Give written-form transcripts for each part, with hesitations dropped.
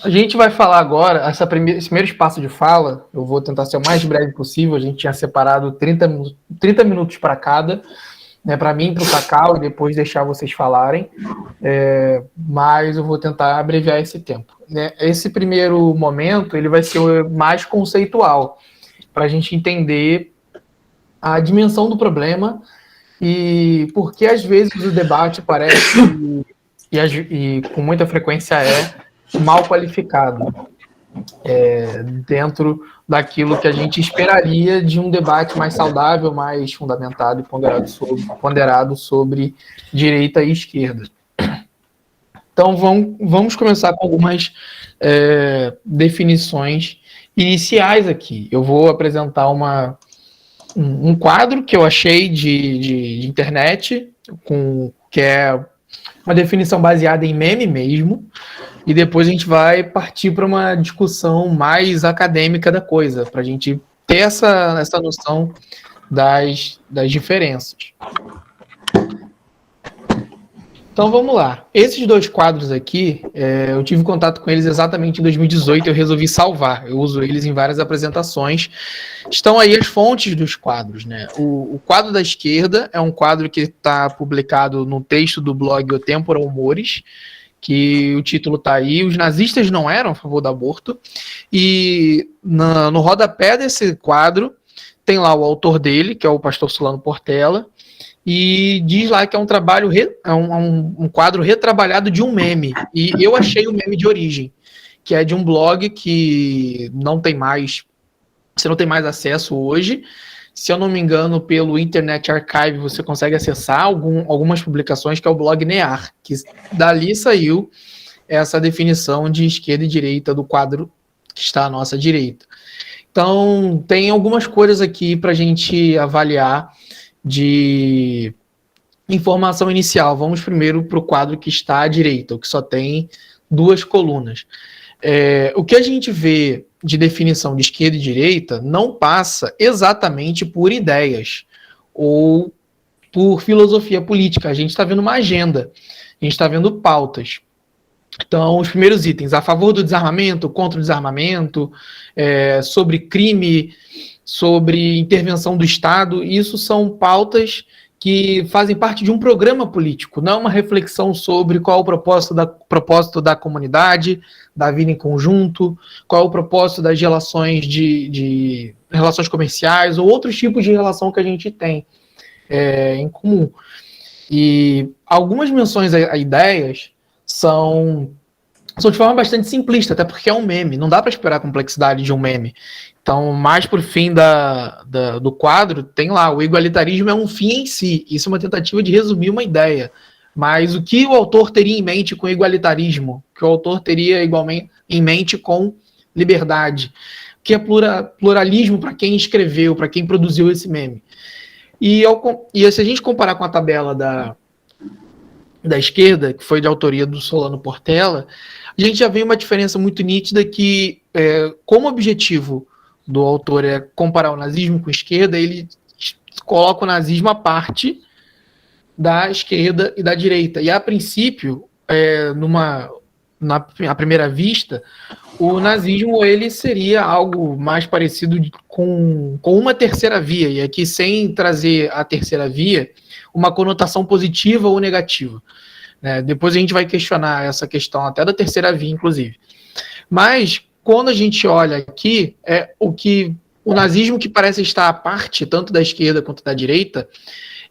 A gente vai falar agora, esse primeiro espaço de fala, eu vou tentar ser o mais breve possível, a gente tinha separado 30 minutos para cada, né, para mim, para o Cacau, e depois deixar vocês falarem, mas eu vou tentar abreviar esse tempo. Né? Esse primeiro momento, ele vai ser mais conceitual, para a gente entender a dimensão do problema e por que às vezes o debate parece, e com muita frequência mal qualificado, dentro daquilo que a gente esperaria de um debate mais saudável, mais fundamentado e ponderado sobre direita e esquerda. Então, vamos começar com algumas definições iniciais aqui. Eu vou apresentar um quadro que eu achei de internet, que é uma definição baseada em meme mesmo, e depois a gente vai partir para uma discussão mais acadêmica da coisa, para a gente ter essa noção das diferenças. Então vamos lá. Esses dois quadros aqui, eu tive contato com eles exatamente em 2018, eu resolvi salvar. Eu uso eles em várias apresentações. Estão aí as fontes dos quadros, né? O quadro da esquerda é um quadro que está publicado no texto do blog O Tempora Humores, que o título está aí, os nazistas não eram a favor do aborto, e no rodapé desse quadro tem lá o autor dele, que é o pastor Solano Portela, e diz lá que é um trabalho, um quadro retrabalhado de um meme, e eu achei o meme de origem, que é de um blog que você não tem mais acesso hoje. Se eu não me engano, pelo Internet Archive você consegue acessar algumas publicações, que é o blog NEAR, que dali saiu essa definição de esquerda e direita do quadro que está à nossa direita. Então, tem algumas coisas aqui para a gente avaliar de informação inicial. Vamos primeiro para o quadro que está à direita, o que só tem duas colunas. O que a gente vê de definição de esquerda e direita não passa exatamente por ideias ou por filosofia política. A gente está vendo uma agenda, a gente está vendo pautas. Então, os primeiros itens: a favor do desarmamento, contra o desarmamento, sobre crime, sobre intervenção do Estado. Isso são pautas que fazem parte de um programa político, não uma reflexão sobre qual é o propósito da comunidade, da vida em conjunto, qual é o propósito das relações de relações comerciais ou outros tipos de relação que a gente tem em comum. E algumas menções a ideias são de forma bastante simplista, até porque é um meme, não dá para esperar a complexidade de um meme. Então, mais por fim do quadro, tem lá: o igualitarismo é um fim em si. Isso é uma tentativa de resumir uma ideia. Mas o que o autor teria em mente com igualitarismo? O que o autor teria igualmente em mente com liberdade? O que é pluralismo para quem escreveu, para quem produziu esse meme? E se a gente comparar com a tabela da esquerda, que foi de autoria do Solano Portela, a gente já vê uma diferença muito nítida que, como objetivo do autor é comparar o nazismo com a esquerda, ele coloca o nazismo à parte da esquerda e da direita. E, a princípio, à primeira vista, o nazismo ele seria algo mais parecido com uma terceira via, e aqui sem trazer a terceira via uma conotação positiva ou negativa. Depois a gente vai questionar essa questão até da terceira via, inclusive. Mas, quando a gente olha aqui, o nazismo, que parece estar à parte, tanto da esquerda quanto da direita,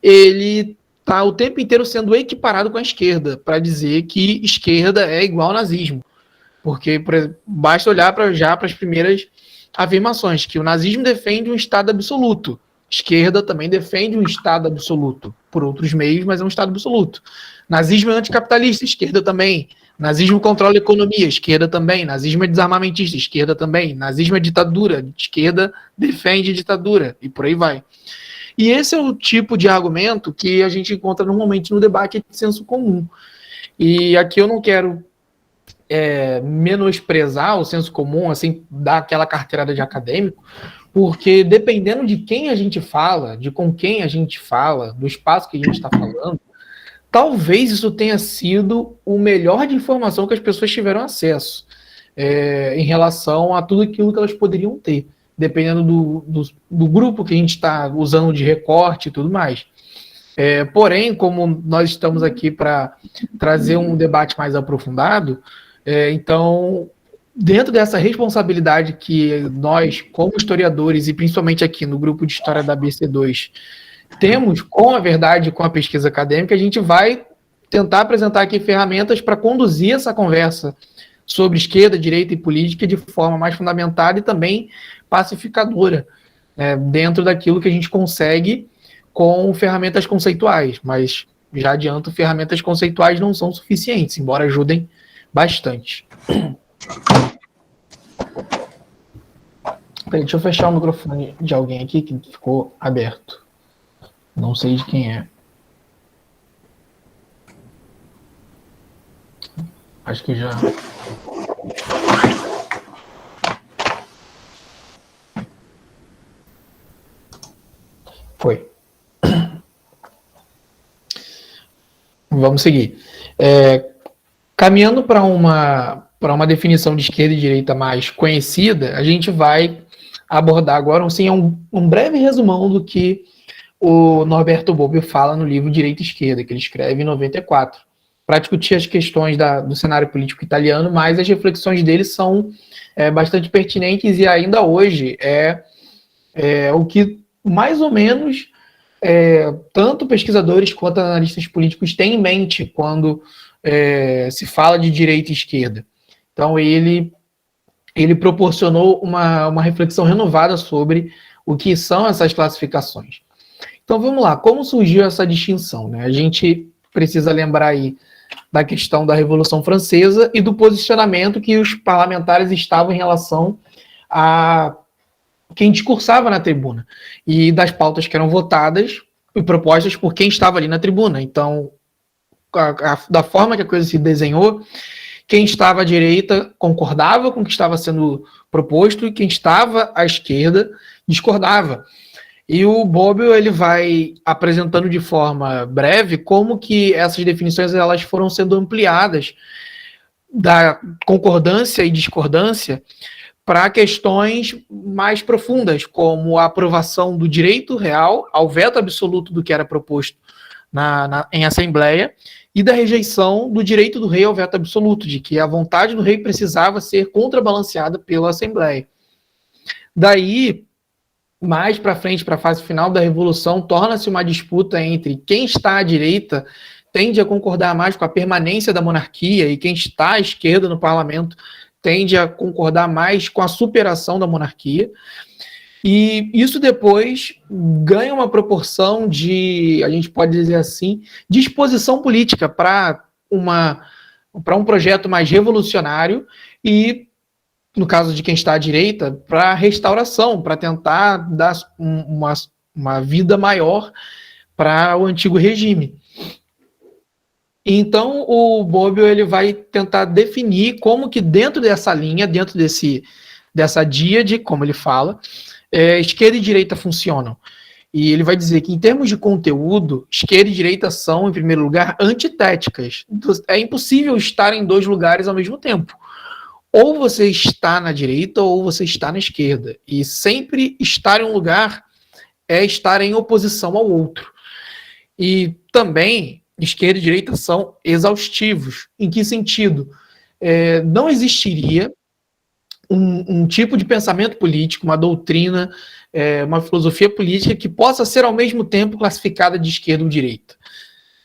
ele está o tempo inteiro sendo equiparado com a esquerda, para dizer que esquerda é igual ao nazismo. Porque basta olhar para as primeiras afirmações, que o nazismo defende um Estado absoluto. Esquerda também defende um Estado absoluto, por outros meios, mas é um Estado absoluto. Nazismo é anticapitalista, esquerda também. Nazismo controla a economia, esquerda também. Nazismo é desarmamentista, esquerda também. Nazismo é ditadura, esquerda defende ditadura, e por aí vai. E esse é o tipo de argumento que a gente encontra normalmente no debate de senso comum. E aqui eu não quero menosprezar o senso comum, assim, dar aquela carteirada de acadêmico, porque dependendo de quem a gente fala, de com quem a gente fala, do espaço que a gente está falando, talvez isso tenha sido o melhor de informação que as pessoas tiveram acesso em relação a tudo aquilo que elas poderiam ter, dependendo do grupo que a gente está usando de recorte e tudo mais. Porém, como nós estamos aqui para trazer um debate mais aprofundado, então, dentro dessa responsabilidade que nós, como historiadores, e principalmente aqui no grupo de história da BC2, temos com a verdade, com a pesquisa acadêmica, a gente vai tentar apresentar aqui ferramentas para conduzir essa conversa sobre esquerda, direita e política de forma mais fundamentada e também pacificadora, dentro daquilo que a gente consegue com ferramentas conceituais, mas já adianto, ferramentas conceituais não são suficientes, embora ajudem bastante. Peraí, deixa eu fechar o microfone de alguém aqui que ficou aberto. Não sei de quem é. Acho que já... Foi. Vamos seguir. Caminhando para uma definição de esquerda e direita mais conhecida, a gente vai abordar agora um breve resumão do que o Norberto Bobbio fala no livro Direita e Esquerda, que ele escreve em 94, para discutir as questões do cenário político italiano, mas as reflexões dele são bastante pertinentes e ainda hoje é o que mais ou menos tanto pesquisadores quanto analistas políticos têm em mente quando se fala de direita e esquerda. Então ele proporcionou uma reflexão renovada sobre o que são essas classificações. Então vamos lá, como surgiu essa distinção, né? A gente precisa lembrar aí da questão da Revolução Francesa e do posicionamento que os parlamentares estavam em relação a quem discursava na tribuna e das pautas que eram votadas e propostas por quem estava ali na tribuna. Então, da forma que a coisa se desenhou, quem estava à direita concordava com o que estava sendo proposto e quem estava à esquerda discordava. E o Bobbio ele vai apresentando de forma breve como que essas definições elas foram sendo ampliadas da concordância e discordância para questões mais profundas, como a aprovação do direito real ao veto absoluto do que era proposto em Assembleia e da rejeição do direito do rei ao veto absoluto, de que a vontade do rei precisava ser contrabalanceada pela Assembleia. Daí, mais para frente, para a fase final da Revolução, torna-se uma disputa entre quem está à direita tende a concordar mais com a permanência da monarquia e quem está à esquerda no parlamento tende a concordar mais com a superação da monarquia. E isso depois ganha uma proporção de, a gente pode dizer assim, disposição política para um projeto mais revolucionário e, no caso de quem está à direita, para restauração, para tentar dar uma vida maior para o antigo regime. Então, o Bobbio ele vai tentar definir como que dentro dessa linha, dentro dessa díade, como ele fala, esquerda e direita funcionam. E ele vai dizer que, em termos de conteúdo, esquerda e direita são, em primeiro lugar, antitéticas. É impossível estar em dois lugares ao mesmo tempo. Ou você está na direita ou você está na esquerda. E sempre estar em um lugar é estar em oposição ao outro. E também, esquerda e direita são exaustivos. Em que sentido? Não existiria um tipo de pensamento político, uma doutrina, uma filosofia política que possa ser ao mesmo tempo classificada de esquerda ou direita.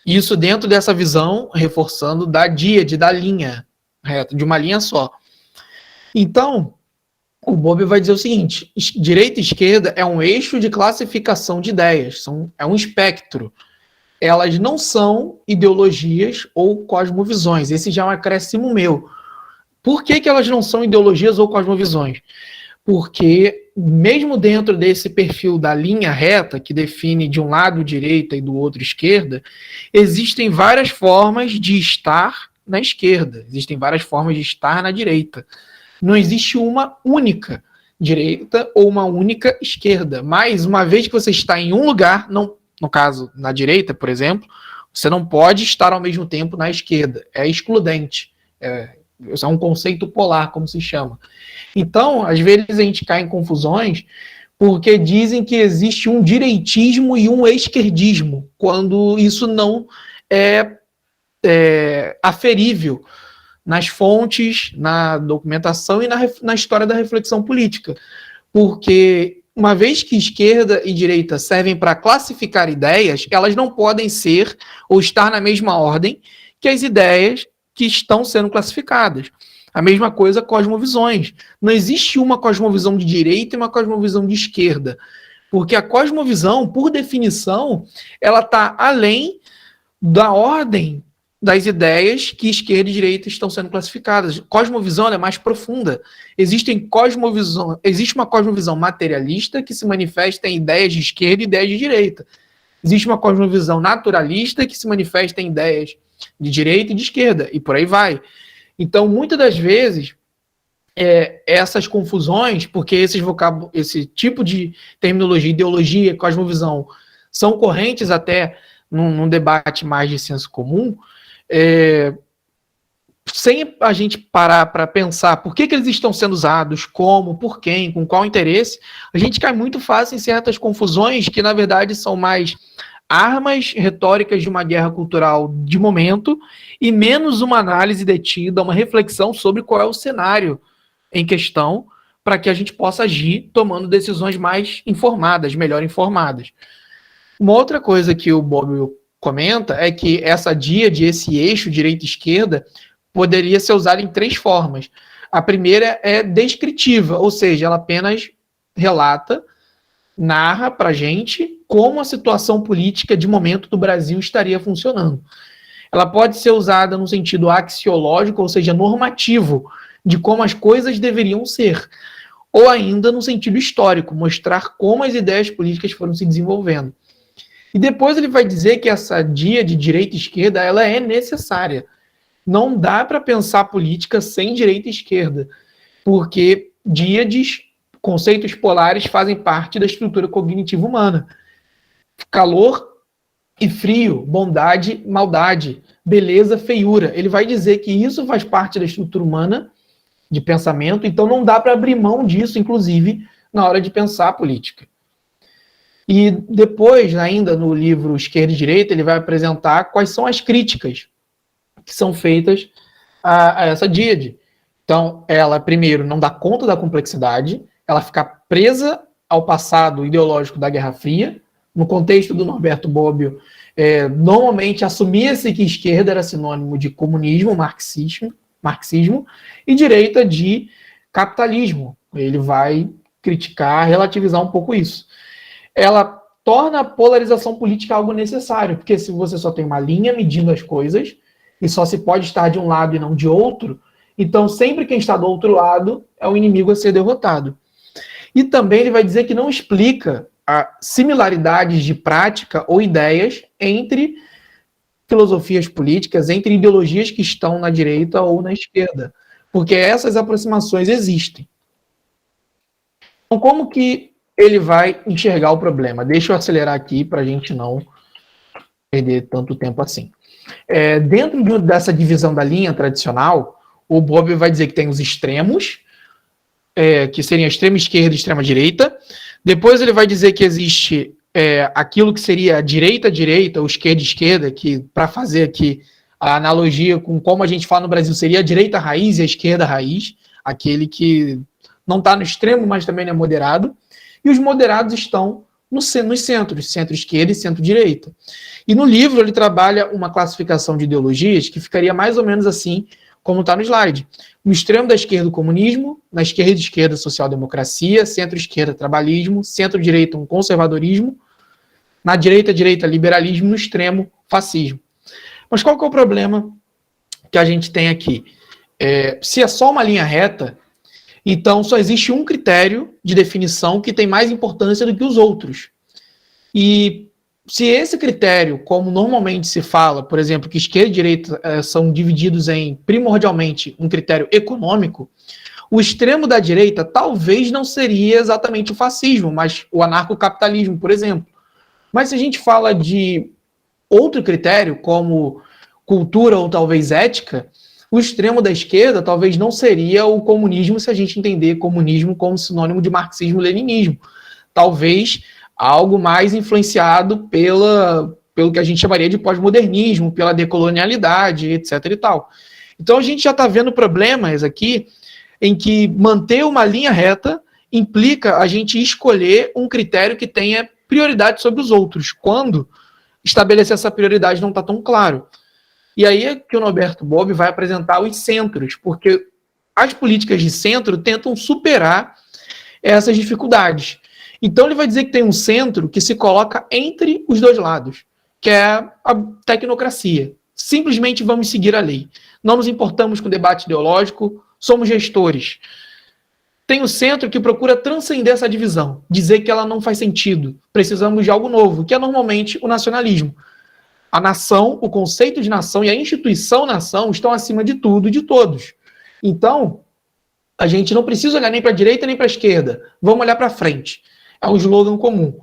Isso dentro dessa visão, reforçando, da díade, da linha reta, de uma linha só. Então, o Bobbio vai dizer o seguinte: direita e esquerda é um eixo de classificação de ideias, é um espectro. Elas não são ideologias ou cosmovisões. Esse já é um acréscimo meu. Por que elas não são ideologias ou cosmovisões? Porque, mesmo dentro desse perfil da linha reta, que define de um lado direita e do outro esquerda, existem várias formas de estar na esquerda, existem várias formas de estar na direita. Não existe uma única direita ou uma única esquerda. Mas, uma vez que você está em um lugar, no caso, na direita, por exemplo, Você não pode estar ao mesmo tempo na esquerda. É excludente. É um conceito polar, como se chama. Então, às vezes a gente cai em confusões porque dizem que existe um direitismo e um esquerdismo, quando isso não é aferível nas fontes, na documentação e na história da reflexão política. Porque, uma vez que esquerda e direita servem para classificar ideias, elas não podem ser ou estar na mesma ordem que as ideias que estão sendo classificadas. A mesma coisa cosmovisões. Não existe uma cosmovisão de direita e uma cosmovisão de esquerda. Porque a cosmovisão, por definição, ela está além da ordem das ideias que esquerda e direita estão sendo classificadas. Cosmovisão é mais profunda. Existe uma cosmovisão materialista que se manifesta em ideias de esquerda e ideias de direita. Existe uma cosmovisão naturalista que se manifesta em ideias de direita e de esquerda, e por aí vai. Então, muitas das vezes, essas confusões, porque esse tipo de terminologia, ideologia, cosmovisão, são correntes até num debate mais de senso comum, sem a gente parar para pensar por que eles estão sendo usados, como, por quem, com qual interesse, a gente cai muito fácil em certas confusões que, na verdade, são mais armas retóricas de uma guerra cultural de momento e menos uma análise detida, uma reflexão sobre qual é o cenário em questão para que a gente possa agir tomando decisões mais informadas, melhor informadas. Uma outra coisa que o Bob comenta é que essa díade, esse eixo direita-esquerda, poderia ser usada em 3 formas. A primeira é descritiva, ou seja, ela apenas relata, narra para a gente como a situação política de momento do Brasil estaria funcionando. Ela pode ser usada no sentido axiológico, ou seja, normativo, de como as coisas deveriam ser, ou ainda no sentido histórico, mostrar como as ideias políticas foram se desenvolvendo. E depois ele vai dizer que essa díade de direita e esquerda ela é necessária. Não dá para pensar política sem direita e esquerda, porque díades, conceitos polares, fazem parte da estrutura cognitiva humana. Calor e frio, bondade, maldade, beleza, feiura. Ele vai dizer que isso faz parte da estrutura humana de pensamento, então não dá para abrir mão disso, inclusive, na hora de pensar a política. E depois, ainda no livro Esquerda e Direita, ele vai apresentar quais são as críticas que são feitas a essa díade. Então, ela, primeiro, não dá conta da complexidade, ela fica presa ao passado ideológico da Guerra Fria. No contexto do Norberto Bobbio, normalmente assumia-se que esquerda era sinônimo de comunismo, marxismo, e direita de capitalismo. Ele vai criticar, relativizar um pouco isso. Ela torna a polarização política algo necessário, porque se você só tem uma linha medindo as coisas, e só se pode estar de um lado e não de outro, então sempre quem está do outro lado é o inimigo a ser derrotado. E também ele vai dizer que não explica similaridades de prática ou ideias entre filosofias políticas, entre ideologias que estão na direita ou na esquerda, porque essas aproximações existem. Então, como que ele vai enxergar o problema? Deixa eu acelerar aqui para a gente não perder tanto tempo assim. Dentro dessa divisão da linha tradicional, o Bob vai dizer que tem os extremos, que seriam a extrema esquerda e a extrema direita. Depois ele vai dizer que existe aquilo que seria a direita, ou esquerda, que para fazer aqui a analogia com como a gente fala no Brasil, seria a direita raiz e a esquerda raiz, aquele que não está no extremo, mas também não é moderado. E os moderados estão nos centros, centro-esquerda e centro-direita. E no livro ele trabalha uma classificação de ideologias que ficaria mais ou menos assim, como está no slide. No extremo da esquerda, o comunismo, na esquerda, social-democracia, centro-esquerda, trabalhismo, centro-direita, um conservadorismo, na direita, liberalismo, no extremo, fascismo. Mas qual que é o problema que a gente tem aqui? Se é só uma linha reta, então só existe um critério de definição que tem mais importância do que os outros. E se esse critério, como normalmente se fala, por exemplo, que esquerda e direita são divididos em, primordialmente, um critério econômico, o extremo da direita talvez não seria exatamente o fascismo, mas o anarcocapitalismo, por exemplo. Mas se a gente fala de outro critério, como cultura ou talvez ética, o extremo da esquerda talvez não seria o comunismo se a gente entender comunismo como sinônimo de marxismo-leninismo. Talvez algo mais influenciado pelo que a gente chamaria de pós-modernismo, pela decolonialidade, etc. e tal. Então a gente já está vendo problemas aqui em que manter uma linha reta implica a gente escolher um critério que tenha prioridade sobre os outros, quando estabelecer essa prioridade não está tão claro. E aí é que o Norberto Bobbio vai apresentar os centros, porque as políticas de centro tentam superar essas dificuldades. Então ele vai dizer que tem um centro que se coloca entre os dois lados, que é a tecnocracia. Simplesmente vamos seguir a lei. Não nos importamos com o debate ideológico, somos gestores. Tem o centro que procura transcender essa divisão, dizer que ela não faz sentido. Precisamos de algo novo, que é normalmente o nacionalismo. A nação, o conceito de nação e a instituição nação estão acima de tudo e de todos. Então, a gente não precisa olhar nem para a direita nem para a esquerda. Vamos olhar para frente. É um slogan comum.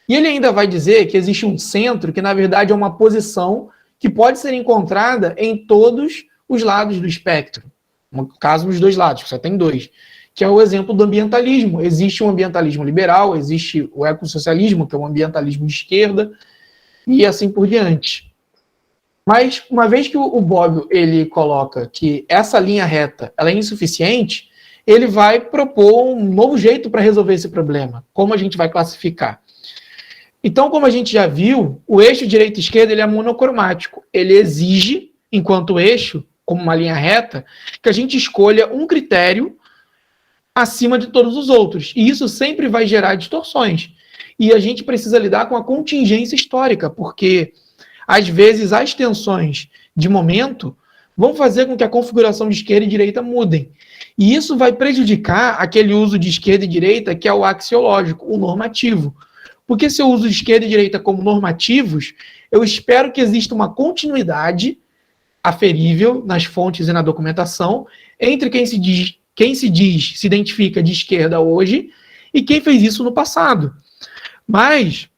E ele ainda vai dizer que existe um centro que, na verdade, é uma posição que pode ser encontrada em todos os lados do espectro. No caso, nos dois lados, só tem dois. Que é o exemplo do ambientalismo. Existe um ambientalismo liberal, existe o ecossocialismo, que é um ambientalismo de esquerda, e assim por diante. Mas, uma vez que o Bobbio ele coloca que essa linha reta ela é insuficiente, ele vai propor um novo jeito para resolver esse problema. Como a gente vai classificar? Então, como a gente já viu, o eixo direita-esquerda ele é monocromático. Ele exige, enquanto eixo, como uma linha reta, que a gente escolha um critério acima de todos os outros. E isso sempre vai gerar distorções. E a gente precisa lidar com a contingência histórica, porque, às vezes, as tensões de momento vão fazer com que a configuração de esquerda e direita mudem. E isso vai prejudicar aquele uso de esquerda e direita que é o axiológico, o normativo. Porque se eu uso esquerda e direita como normativos, eu espero que exista uma continuidade aferível nas fontes e na documentação entre quem se se identifica de esquerda hoje e quem fez isso no passado. Mas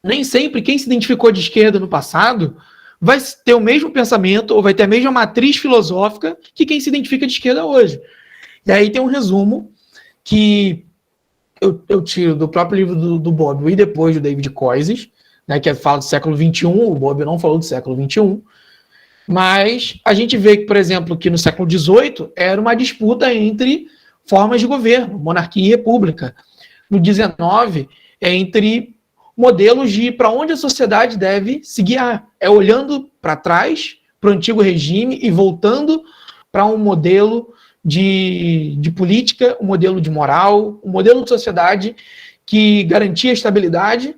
nem sempre quem se identificou de esquerda no passado vai ter o mesmo pensamento ou vai ter a mesma matriz filosófica que quem se identifica de esquerda hoje. E aí tem um resumo que eu tiro do próprio livro do Bobbio e depois do David Koizes, né, que fala do século XXI, o Bobbio não falou do século XXI, mas a gente vê que, por exemplo, que no século XVIII era uma disputa entre formas de governo, monarquia e república. No XIX, é entre modelos de para onde a sociedade deve se guiar. É olhando para trás, para o antigo regime e voltando para um modelo de política, um modelo de moral, um modelo de sociedade que garantia a estabilidade,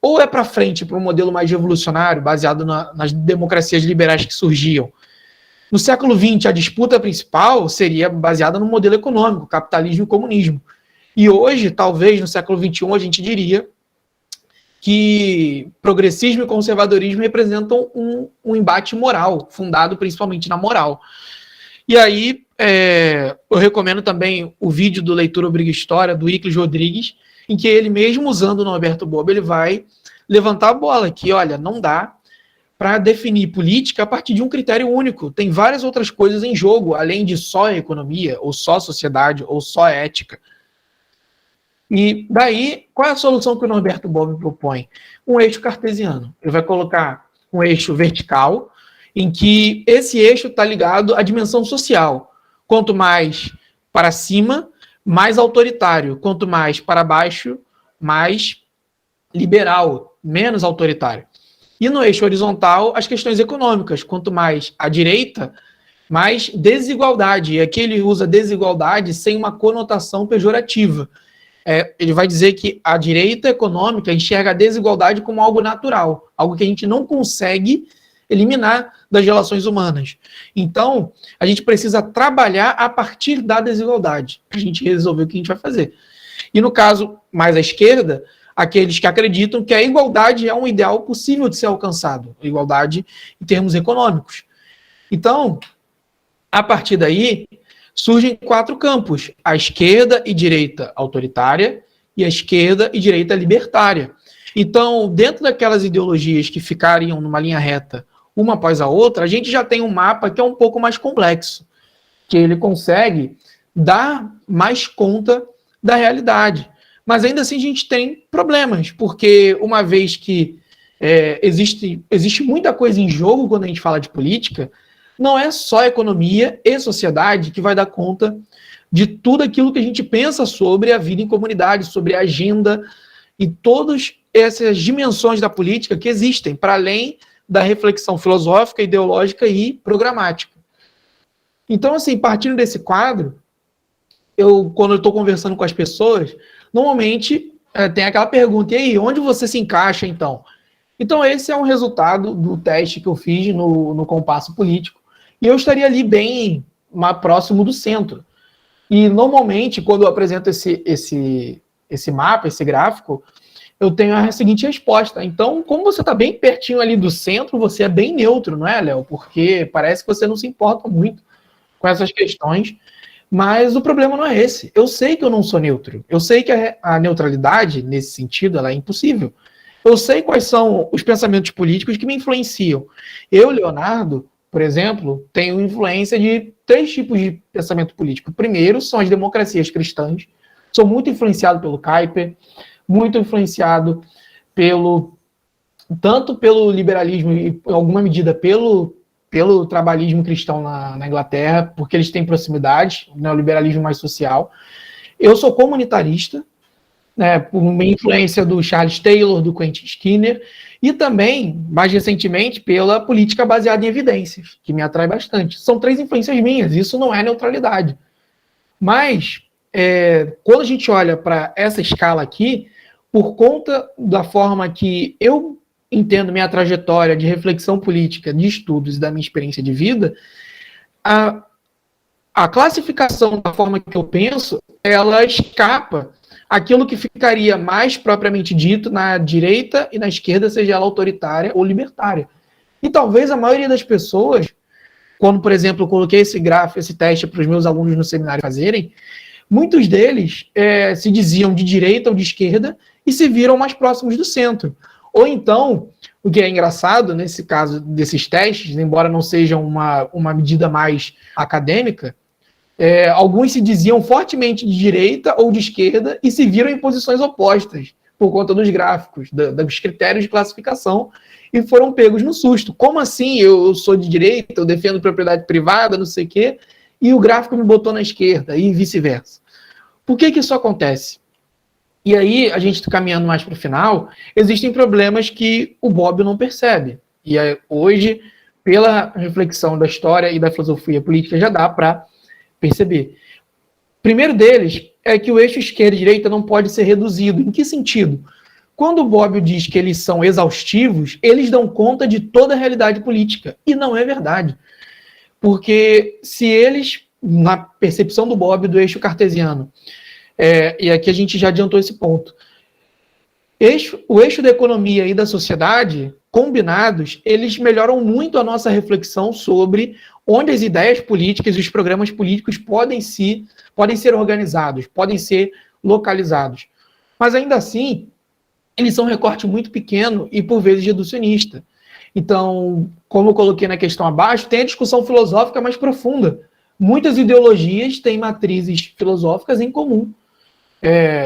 ou é para frente, para um modelo mais revolucionário, baseado nas democracias liberais que surgiam. No século XX, a disputa principal seria baseada no modelo econômico, capitalismo e comunismo. E hoje, talvez, no século XXI, a gente diria que progressismo e conservadorismo representam um embate moral, fundado principalmente na moral. E aí, eu recomendo também o vídeo do Leitura Obriga História, do Iclis Rodrigues, em que ele, mesmo usando o Norberto Bobbio, ele vai levantar a bola, que, olha, não dá para definir política a partir de um critério único. Tem várias outras coisas em jogo, além de só a economia, ou só a sociedade, ou só a ética. E daí, qual é a solução que o Norberto Bobbio propõe? Um eixo cartesiano. Ele vai colocar um eixo vertical, em que esse eixo está ligado à dimensão social. Quanto mais para cima, mais autoritário. Quanto mais para baixo, mais liberal, menos autoritário. E no eixo horizontal, as questões econômicas. Quanto mais à direita, mais desigualdade. E aqui ele usa desigualdade sem uma conotação pejorativa. Ele vai dizer que a direita econômica enxerga a desigualdade como algo natural, algo que a gente não consegue eliminar das relações humanas. Então, a gente precisa trabalhar a partir da desigualdade, para a gente resolver o que a gente vai fazer. E no caso mais à esquerda, aqueles que acreditam que a igualdade é um ideal possível de ser alcançado, a igualdade em termos econômicos. Então, a partir daí, surgem 4 campos: a esquerda e direita autoritária e a esquerda e direita libertária. Então, dentro daquelas ideologias que ficariam numa linha reta, uma após a outra, a gente já tem um mapa que é um pouco mais complexo, que ele consegue dar mais conta da realidade. Mas ainda assim a gente tem problemas, porque uma vez que existe muita coisa em jogo quando a gente fala de política, não é só economia e sociedade que vai dar conta de tudo aquilo que a gente pensa sobre a vida em comunidade, sobre a agenda e todas essas dimensões da política que existem, para além da reflexão filosófica, ideológica e programática. Então, assim, partindo desse quadro, quando eu estou conversando com as pessoas, normalmente tem aquela pergunta, e aí, onde você se encaixa, então? Então, esse é um resultado do teste que eu fiz no compasso político, e eu estaria ali bem mais próximo do centro. E, normalmente, quando eu apresento esse mapa, esse gráfico, eu tenho a seguinte resposta. Então, como você está bem pertinho ali do centro, você é bem neutro, não é, Léo? Porque parece que você não se importa muito com essas questões, mas o problema não é esse. Eu sei que eu não sou neutro. Eu sei que a neutralidade, nesse sentido, ela é impossível. Eu sei quais são os pensamentos políticos que me influenciam. Eu, Leonardo, por exemplo, tenho influência de 3 tipos de pensamento político. O primeiro são as democracias cristãs. Sou muito influenciado pelo Kuyper, muito influenciado tanto pelo liberalismo e, em alguma medida, pelo trabalhismo cristão na Inglaterra, porque eles têm proximidade, né, o liberalismo mais social. Eu sou comunitarista, né, por uma influência do Charles Taylor, do Quentin Skinner, e também, mais recentemente, pela política baseada em evidências, que me atrai bastante. São 3 influências minhas, isso não é neutralidade. Mas, quando a gente olha para essa escala aqui, por conta da forma que eu entendo minha trajetória de reflexão política, de estudos e da minha experiência de vida, a classificação da forma que eu penso, ela escapa aquilo que ficaria mais propriamente dito na direita e na esquerda, seja ela autoritária ou libertária. E talvez a maioria das pessoas, quando, por exemplo, eu coloquei esse gráfico, esse teste para os meus alunos no seminário fazerem, muitos deles se diziam de direita ou de esquerda e se viram mais próximos do centro. Ou então, o que é engraçado nesse caso desses testes, embora não seja uma medida mais acadêmica, alguns se diziam fortemente de direita ou de esquerda e se viram em posições opostas por conta dos gráficos, dos critérios de classificação, e foram pegos no susto. Como assim eu sou de direita, eu defendo propriedade privada, não sei o quê, e o gráfico me botou na esquerda, e vice-versa? Por que isso acontece? E aí, a gente caminhando mais para o final, existem problemas que o Bobbio não percebe. E hoje, pela reflexão da história e da filosofia política, já dá para perceber. O primeiro deles é que o eixo esquerda e direita não pode ser reduzido. Em que sentido? Quando o Bobbio diz que eles são exaustivos, eles dão conta de toda a realidade política. E não é verdade. Porque se eles, na percepção do Bobbio, do eixo cartesiano, e aqui a gente já adiantou esse ponto, o eixo da economia e da sociedade, combinados, eles melhoram muito a nossa reflexão sobre onde as ideias políticas e os programas políticos podem ser organizados, podem ser localizados. Mas ainda assim, eles são um recorte muito pequeno e, por vezes, reducionista. Então, como eu coloquei na questão abaixo, tem a discussão filosófica mais profunda. Muitas ideologias têm matrizes filosóficas em comum.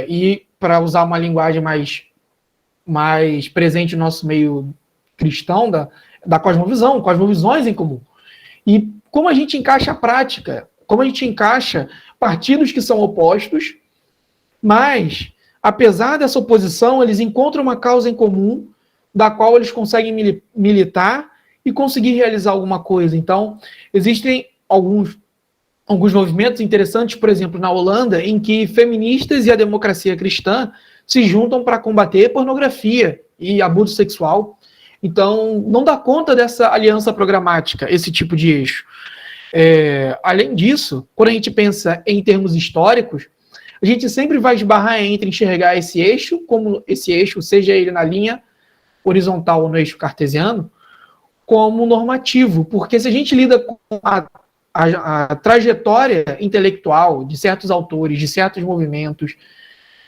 E, para usar uma linguagem mais presente no nosso meio cristão, da cosmovisão, cosmovisões em comum. E como a gente encaixa a prática, como a gente encaixa partidos que são opostos, mas, apesar dessa oposição, eles encontram uma causa em comum, da qual eles conseguem militar e conseguir realizar alguma coisa. Então, existem alguns movimentos interessantes, por exemplo, na Holanda, em que feministas e a democracia cristã se juntam para combater pornografia e abuso sexual. Então, não dá conta dessa aliança programática, esse tipo de eixo. Além disso, quando a gente pensa em termos históricos, a gente sempre vai esbarrar entre enxergar esse eixo, como esse eixo, seja ele na linha horizontal ou no eixo cartesiano, como normativo, porque se a gente lida com a trajetória intelectual de certos autores, de certos movimentos,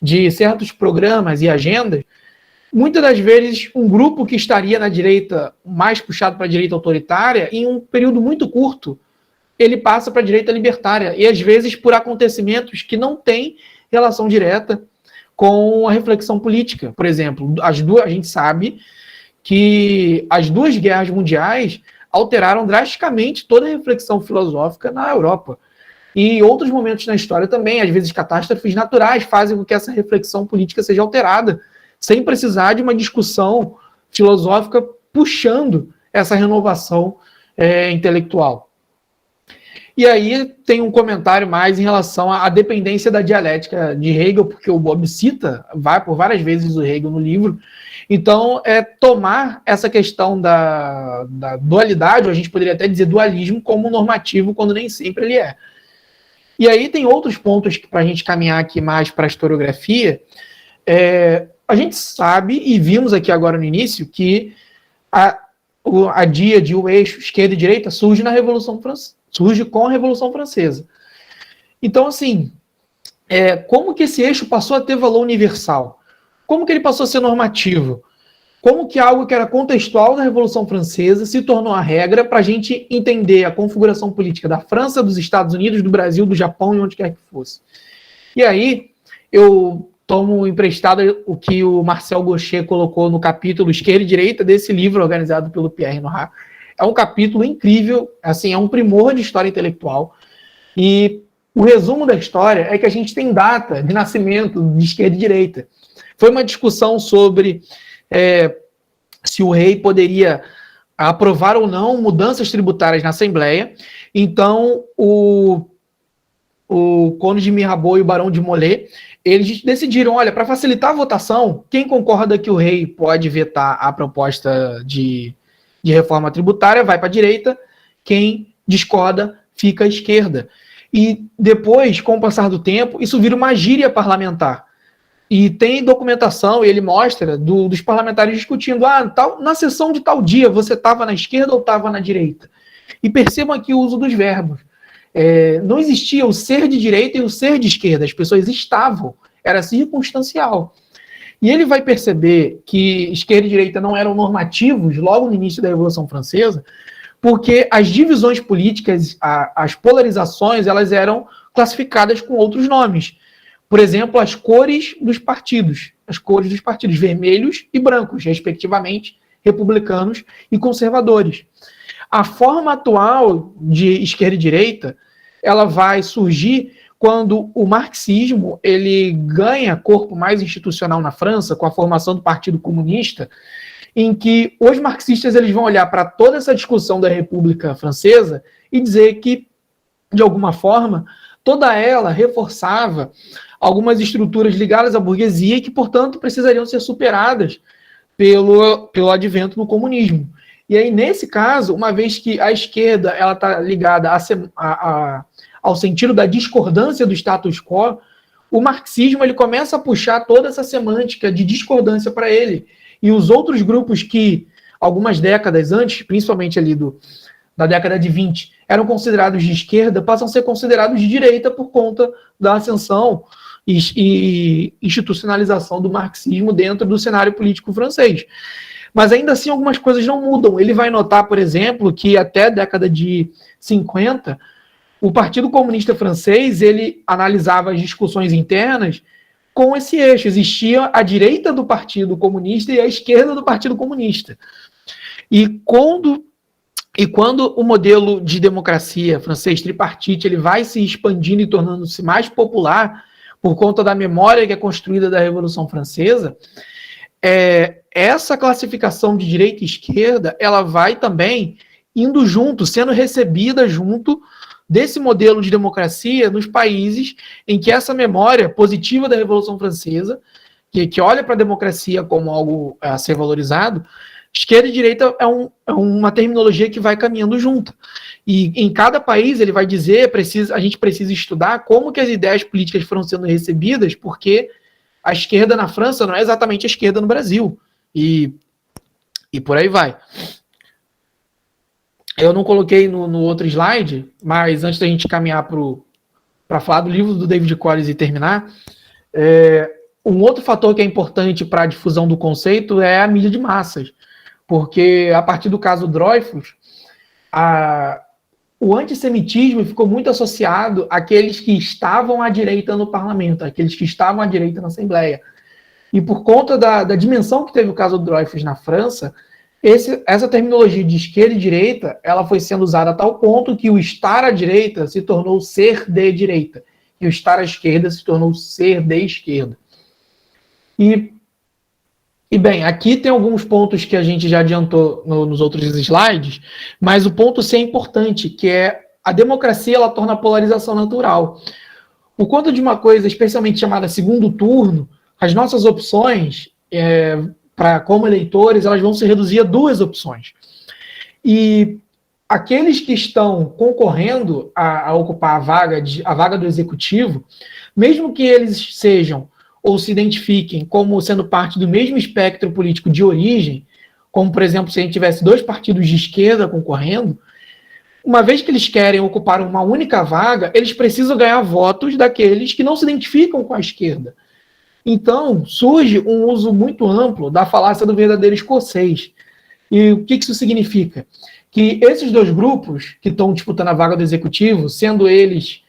de certos programas e agendas, muitas das vezes, um grupo que estaria na direita, mais puxado para a direita autoritária, em um período muito curto, ele passa para a direita libertária, e às vezes por acontecimentos que não têm relação direta com a reflexão política. Por exemplo, a gente sabe que as duas guerras mundiais alteraram drasticamente toda a reflexão filosófica na Europa. E em outros momentos na história também, às vezes catástrofes naturais fazem com que essa reflexão política seja alterada, sem precisar de uma discussão filosófica puxando essa renovação intelectual. E aí tem um comentário mais em relação à dependência da dialética de Hegel, porque o Bob cita por várias vezes o Hegel no livro. Então, tomar essa questão da dualidade, ou a gente poderia até dizer dualismo, como normativo, quando nem sempre ele é. E aí tem outros pontos para a gente caminhar aqui mais para a historiografia. A gente sabe, e vimos aqui agora no início, que a díade, o eixo esquerda e direita surge na Revolução Francesa. Surge com a Revolução Francesa. Então, assim, como que esse eixo passou a ter valor universal? Como que ele passou a ser normativo? Como que algo que era contextual da Revolução Francesa se tornou a regra para a gente entender a configuração política da França, dos Estados Unidos, do Brasil, do Japão e onde quer que fosse? E aí, eu tomo emprestado o que o Marcel Gaucher colocou no capítulo Esquerda e Direita desse livro organizado pelo Pierre Nora. É um capítulo incrível, assim, é um primor de história intelectual. E o resumo da história é que a gente tem data de nascimento de esquerda e direita. Foi uma discussão sobre se o rei poderia aprovar ou não mudanças tributárias na Assembleia. Então, o Conde de Mirabeau e o Barão de Molay, eles decidiram, olha, para facilitar a votação, quem concorda que o rei pode vetar a proposta de reforma tributária vai para a direita, quem discorda fica à esquerda. E depois, com o passar do tempo, isso vira uma gíria parlamentar. E tem documentação, e ele mostra, dos parlamentares discutindo, na sessão de tal dia, você estava na esquerda ou estava na direita? E percebam aqui o uso dos verbos. Não existia o ser de direita e o ser de esquerda, as pessoas estavam, era circunstancial. E ele vai perceber que esquerda e direita não eram normativos logo no início da Revolução Francesa, porque as divisões políticas, as polarizações, elas eram classificadas com outros nomes. Por exemplo, as cores dos partidos, vermelhos e brancos, respectivamente, republicanos e conservadores. A forma atual de esquerda e direita, ela vai surgir quando o marxismo ele ganha corpo mais institucional na França, com a formação do Partido Comunista, em que os marxistas eles vão olhar para toda essa discussão da República Francesa e dizer que, de alguma forma, toda ela reforçava algumas estruturas ligadas à burguesia e que, portanto, precisariam ser superadas pelo advento do comunismo. E aí, nesse caso, uma vez que a esquerda ela está ligada ao sentido da discordância do status quo, o marxismo ele começa a puxar toda essa semântica de discordância para ele. E os outros grupos que, algumas décadas antes, principalmente ali da década de 20, eram considerados de esquerda, passam a ser considerados de direita por conta da ascensão e institucionalização do marxismo dentro do cenário político francês. Mas ainda assim algumas coisas não mudam. Ele vai notar, por exemplo, que até a década de 50, o Partido Comunista Francês ele analisava as discussões internas com esse eixo. Existia a direita do Partido Comunista e a esquerda do Partido Comunista. E quando o modelo de democracia francês tripartite ele vai se expandindo e tornando-se mais popular por conta da memória que é construída da Revolução Francesa, essa classificação de direita e esquerda, ela vai também indo junto, sendo recebida junto desse modelo de democracia nos países em que essa memória positiva da Revolução Francesa, que olha para a democracia como algo a ser valorizado, esquerda e direita é uma terminologia que vai caminhando junto. E em cada país ele vai dizer, a gente precisa estudar como que as ideias políticas foram sendo recebidas, porque a esquerda na França não é exatamente a esquerda no Brasil. E por aí vai. Eu não coloquei no outro slide, mas antes da gente caminhar para falar do livro do David Collins e terminar, Um outro fator que é importante para a difusão do conceito é a mídia de massas, porque a partir do caso Dreyfus, o antissemitismo ficou muito associado àqueles que estavam à direita no parlamento, àqueles que estavam à direita na Assembleia. E por conta da dimensão que teve o caso Dreyfus na França, essa terminologia de esquerda e direita, ela foi sendo usada a tal ponto que o estar à direita se tornou ser de direita, e o estar à esquerda se tornou ser de esquerda. E bem, aqui tem alguns pontos que a gente já adiantou nos outros slides, mas o ponto C é importante, que é a democracia, ela torna a polarização natural. Por conta de uma coisa especialmente chamada segundo turno, as nossas opções, como eleitores, elas vão se reduzir a 2 opções. E aqueles que estão concorrendo a ocupar a vaga do executivo, mesmo que eles sejam ou se identifiquem como sendo parte do mesmo espectro político de origem, como, por exemplo, se a gente tivesse 2 partidos de esquerda concorrendo, uma vez que eles querem ocupar uma única vaga, eles precisam ganhar votos daqueles que não se identificam com a esquerda. Então, surge um uso muito amplo da falácia do verdadeiro escocês. E o que isso significa? Que esses 2 grupos que estão disputando a vaga do executivo, sendo eles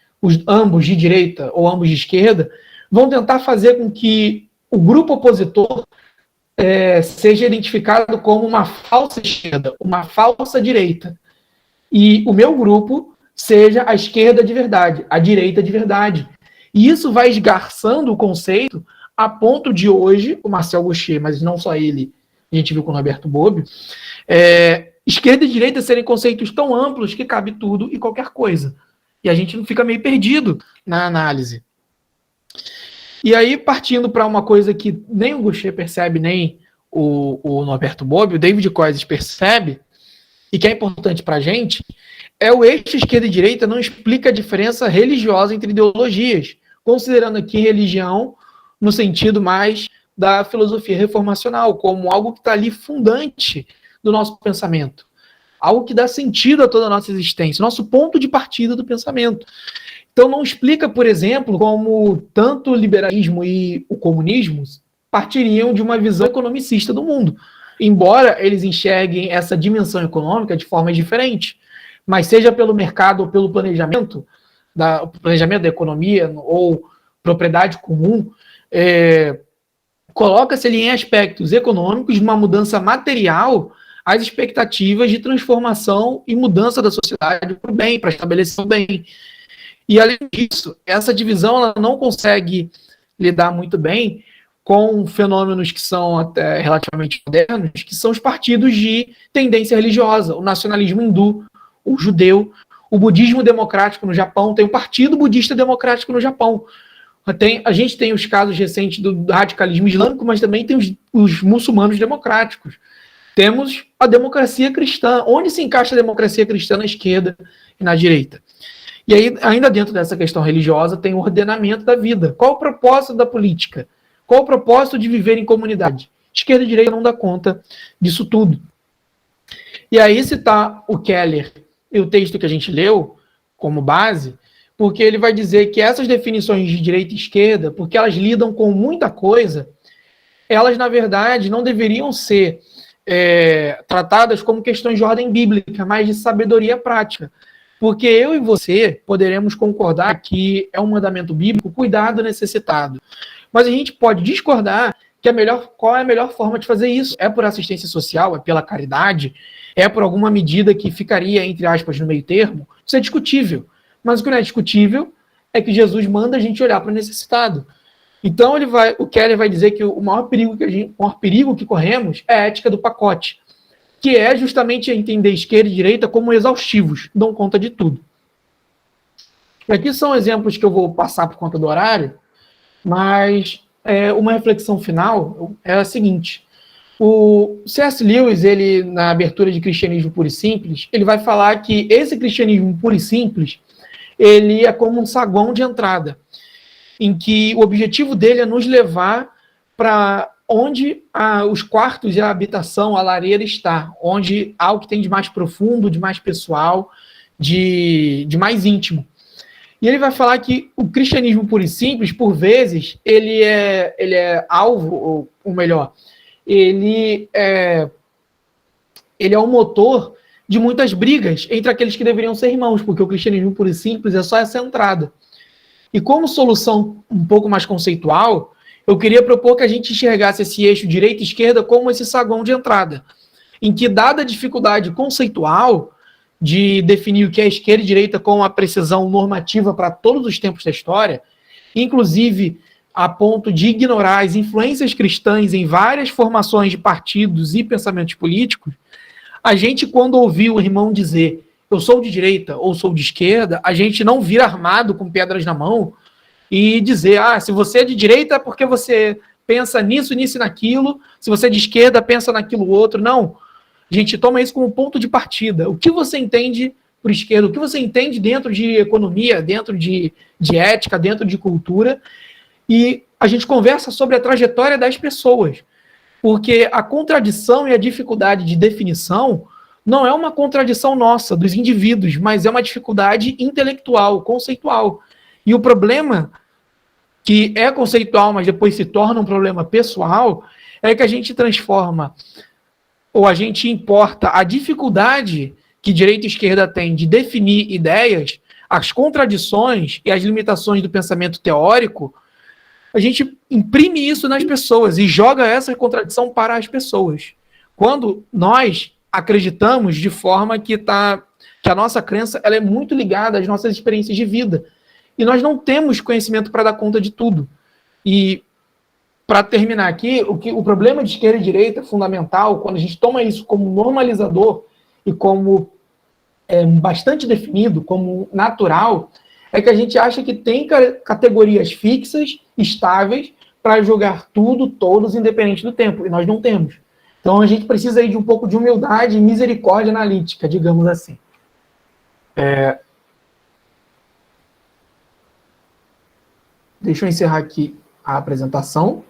ambos de direita ou ambos de esquerda, vão tentar fazer com que o grupo opositor seja identificado como uma falsa esquerda, uma falsa direita. E o meu grupo seja a esquerda de verdade, a direita de verdade. E isso vai esgarçando o conceito a ponto de hoje, o Marcel Gaucher, mas não só ele, a gente viu com o Roberto Bobbio, esquerda e direita serem conceitos tão amplos que cabe tudo e qualquer coisa. E a gente não fica meio perdido na análise. E aí, partindo para uma coisa que nem o Gaucher percebe, nem o Norberto Bobbio, o David Koizes percebe, e que é importante para a gente, é o eixo esquerda e direita não explica a diferença religiosa entre ideologias, considerando aqui religião no sentido mais da filosofia reformacional, como algo que está ali fundante do nosso pensamento, algo que dá sentido a toda a nossa existência, nosso ponto de partida do pensamento. Então não explica, por exemplo, como tanto o liberalismo e o comunismo partiriam de uma visão economicista do mundo, embora eles enxerguem essa dimensão econômica de formas diferentes, mas seja pelo mercado ou pelo planejamento da economia ou propriedade comum, coloca-se ali em aspectos econômicos de uma mudança material as expectativas de transformação e mudança da sociedade para o bem, para estabelecer o bem. E, além disso, essa divisão ela não consegue lidar muito bem com fenômenos que são até relativamente modernos, que são os partidos de tendência religiosa, o nacionalismo hindu, o judeu, o budismo democrático no Japão, tem o Partido Budista Democrático no Japão. A gente tem os casos recentes do radicalismo islâmico, mas também tem os muçulmanos democráticos. Temos a democracia cristã. Onde se encaixa a democracia cristã na esquerda e na direita? E aí, ainda dentro dessa questão religiosa, tem o ordenamento da vida. Qual o propósito da política? Qual o propósito de viver em comunidade? Esquerda e direita não dá conta disso tudo. E aí citar o Keller e o texto que a gente leu como base, porque ele vai dizer que essas definições de direita e esquerda, porque elas lidam com muita coisa, elas, na verdade, não deveriam ser tratadas como questões de ordem bíblica, mas de sabedoria prática. Porque eu e você poderemos concordar que é um mandamento bíblico cuidar do necessitado. Mas a gente pode discordar que qual é a melhor forma de fazer isso. É por assistência social? É pela caridade? É por alguma medida que ficaria, entre aspas, no meio termo? Isso é discutível. Mas o que não é discutível é que Jesus manda a gente olhar para o necessitado. Então o Keller vai dizer que o maior perigo que corremos é a ética do pacote, que é justamente entender esquerda e direita como exaustivos, dão conta de tudo. E aqui são exemplos que eu vou passar por conta do horário, mas uma reflexão final é a seguinte. O C.S. Lewis, ele, na abertura de Cristianismo Puro e Simples, ele vai falar que esse cristianismo puro e simples, ele é como um saguão de entrada, em que o objetivo dele é nos levar para onde os quartos e a habitação, a lareira está, onde há o que tem de mais profundo, de mais pessoal, de mais íntimo. E ele vai falar que o cristianismo puro e simples, por vezes, ele é alvo, ou melhor, ele é o motor de muitas brigas entre aqueles que deveriam ser irmãos, porque o cristianismo puro e simples é só essa entrada. E como solução um pouco mais conceitual, eu queria propor que a gente enxergasse esse eixo direita e esquerda como esse saguão de entrada, em que, dada a dificuldade conceitual de definir o que é esquerda e direita com uma precisão normativa para todos os tempos da história, inclusive a ponto de ignorar as influências cristãs em várias formações de partidos e pensamentos políticos, a gente, quando ouviu o irmão dizer eu sou de direita ou sou de esquerda, a gente não vira armado com pedras na mão e dizer, se você é de direita é porque você pensa nisso, nisso e naquilo, se você é de esquerda, pensa naquilo outro. Não. A gente toma isso como ponto de partida. O que você entende por esquerda? O que você entende dentro de economia, dentro de ética, dentro de cultura? E a gente conversa sobre a trajetória das pessoas. Porque a contradição e a dificuldade de definição não é uma contradição nossa, dos indivíduos, mas é uma dificuldade intelectual, conceitual. E o problema, que é conceitual, mas depois se torna um problema pessoal, é que a gente transforma, ou a gente importa a dificuldade que direita e esquerda têm de definir ideias, as contradições e as limitações do pensamento teórico, a gente imprime isso nas pessoas e joga essa contradição para as pessoas. Quando nós acreditamos de forma que a nossa crença ela é muito ligada às nossas experiências de vida. E nós não temos conhecimento para dar conta de tudo. E, para terminar aqui, o problema de esquerda e direita é fundamental, quando a gente toma isso como normalizador e como bastante definido, como natural, é que a gente acha que tem categorias fixas, estáveis, para julgar tudo, todos, independente do tempo. E nós não temos. Então a gente precisa aí de um pouco de humildade e misericórdia analítica, digamos assim. Deixa eu encerrar aqui a apresentação.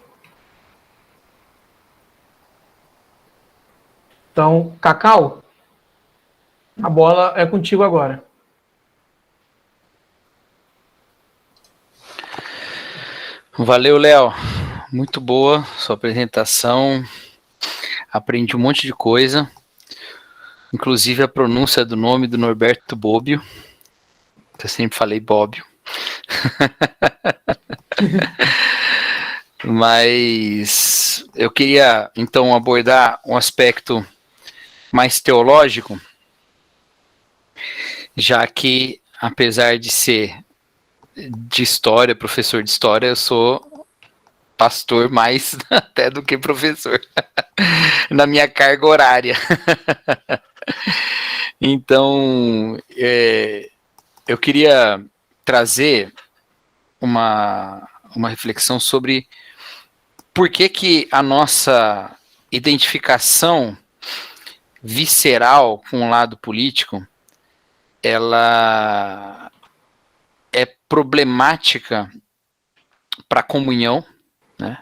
Então, Cacau, a bola é contigo agora. Valeu, Léo. Muito boa sua apresentação. Aprendi um monte de coisa, inclusive a pronúncia do nome do Norberto Bobbio. Eu sempre falei Bobbio. Mas eu queria, então, abordar um aspecto mais teológico, já que, apesar de ser de história, professor de história, eu sou pastor mais até do que professor, na minha carga horária. Então, eu queria trazer uma reflexão sobre por que a nossa identificação visceral com o lado político ela é problemática para a comunhão, né?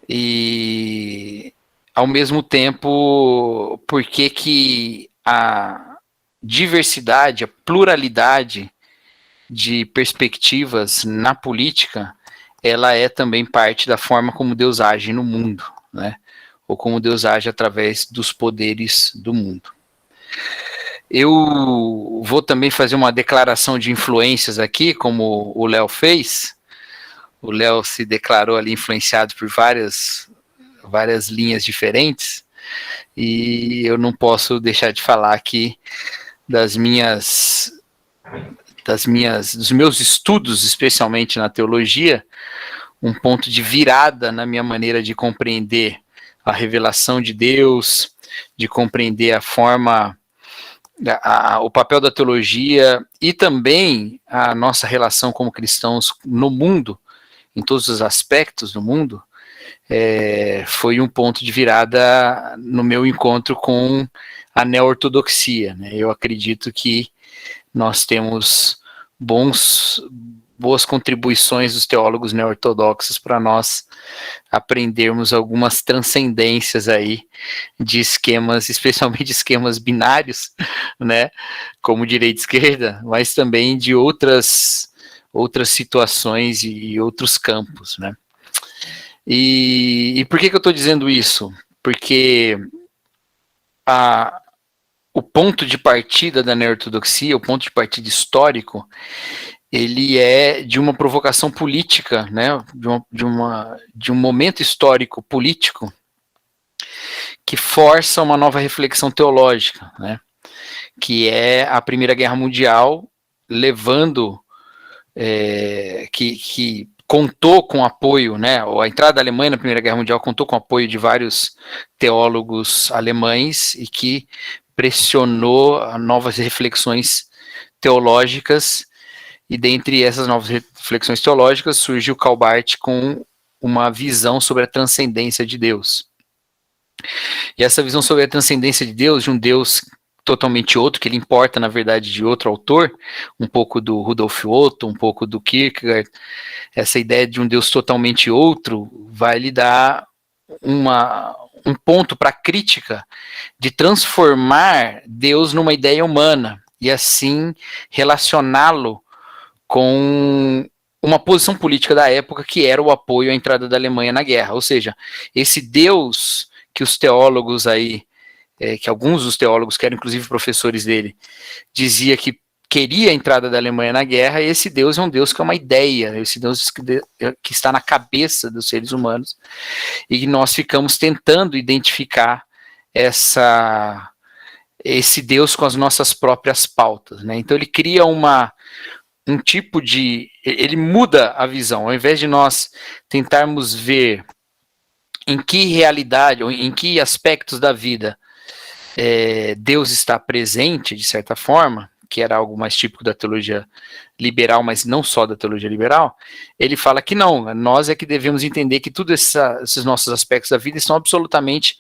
E, ao mesmo tempo, por que a diversidade, a pluralidade de perspectivas na política, ela é também parte da forma como Deus age no mundo, né? Ou como Deus age através dos poderes do mundo. Eu vou também fazer uma declaração de influências aqui, como o Léo fez. O Léo se declarou ali influenciado por várias linhas diferentes, e eu não posso deixar de falar aqui dos meus estudos, especialmente na teologia, um ponto de virada na minha maneira de compreender a revelação de Deus, de compreender a forma, o papel da teologia e também a nossa relação como cristãos no mundo, em todos os aspectos do mundo. Foi um ponto de virada no meu encontro com a neo-ortodoxia, né? Eu acredito que nós temos boas contribuições dos teólogos neo-ortodoxos para nós aprendermos algumas transcendências aí de esquemas, especialmente esquemas binários, né, como direita e esquerda, mas também de outras situações e outros campos, né. E por que eu estou dizendo isso? Porque o ponto de partida da neo-ortodoxia, o ponto de partida histórico, ele é de uma provocação política, né, de um momento histórico político que força uma nova reflexão teológica, né, que é a Primeira Guerra Mundial, levando, que contou com apoio, né, a entrada da Alemanha na Primeira Guerra Mundial contou com apoio de vários teólogos alemães e que pressionou a novas reflexões teológicas, e dentre essas novas reflexões teológicas surgiu Karl Barth com uma visão sobre a transcendência de Deus. E essa visão sobre a transcendência de Deus, de um Deus totalmente outro, que ele importa, na verdade, de outro autor, um pouco do Rudolf Otto, um pouco do Kierkegaard, essa ideia de um Deus totalmente outro vai lhe dar um ponto para a crítica de transformar Deus numa ideia humana e assim relacioná-lo com uma posição política da época que era o apoio à entrada da Alemanha na guerra. Ou seja, esse Deus que os teólogos aí, que alguns dos teólogos, que eram inclusive professores dele, dizia que queria a entrada da Alemanha na guerra, esse Deus é um Deus que é uma ideia, esse Deus que está na cabeça dos seres humanos, e nós ficamos tentando identificar esse Deus com as nossas próprias pautas, né? Então ele cria um tipo de... ele muda a visão, ao invés de nós tentarmos ver em que realidade, ou em que aspectos da vida Deus está presente, de certa forma, que era algo mais típico da teologia liberal, mas não só da teologia liberal, ele fala que não, nós é que devemos entender que todos esses nossos aspectos da vida estão absolutamente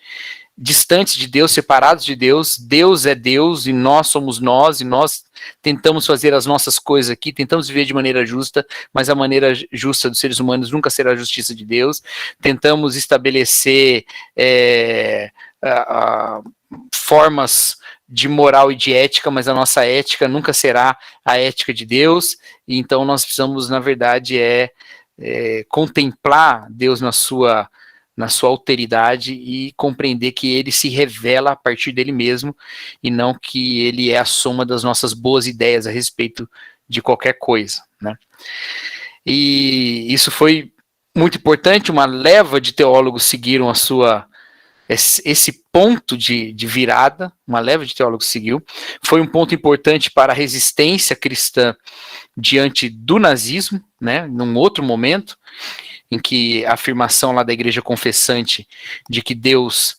distantes de Deus, separados de Deus. Deus é Deus e nós somos nós, e nós tentamos fazer as nossas coisas aqui, tentamos viver de maneira justa, mas a maneira justa dos seres humanos nunca será a justiça de Deus. Tentamos estabelecer formas de moral e de ética, mas a nossa ética nunca será a ética de Deus, e então nós precisamos, na verdade, contemplar Deus na sua alteridade e compreender que ele se revela a partir dele mesmo e não que ele é a soma das nossas boas ideias a respeito de qualquer coisa, né? E isso foi muito importante, uma leva de teólogos seguiram esse ponto de virada, uma leva de teólogos seguiu, foi um ponto importante para a resistência cristã diante do nazismo, né, num outro momento, em que a afirmação lá da igreja confessante de que Deus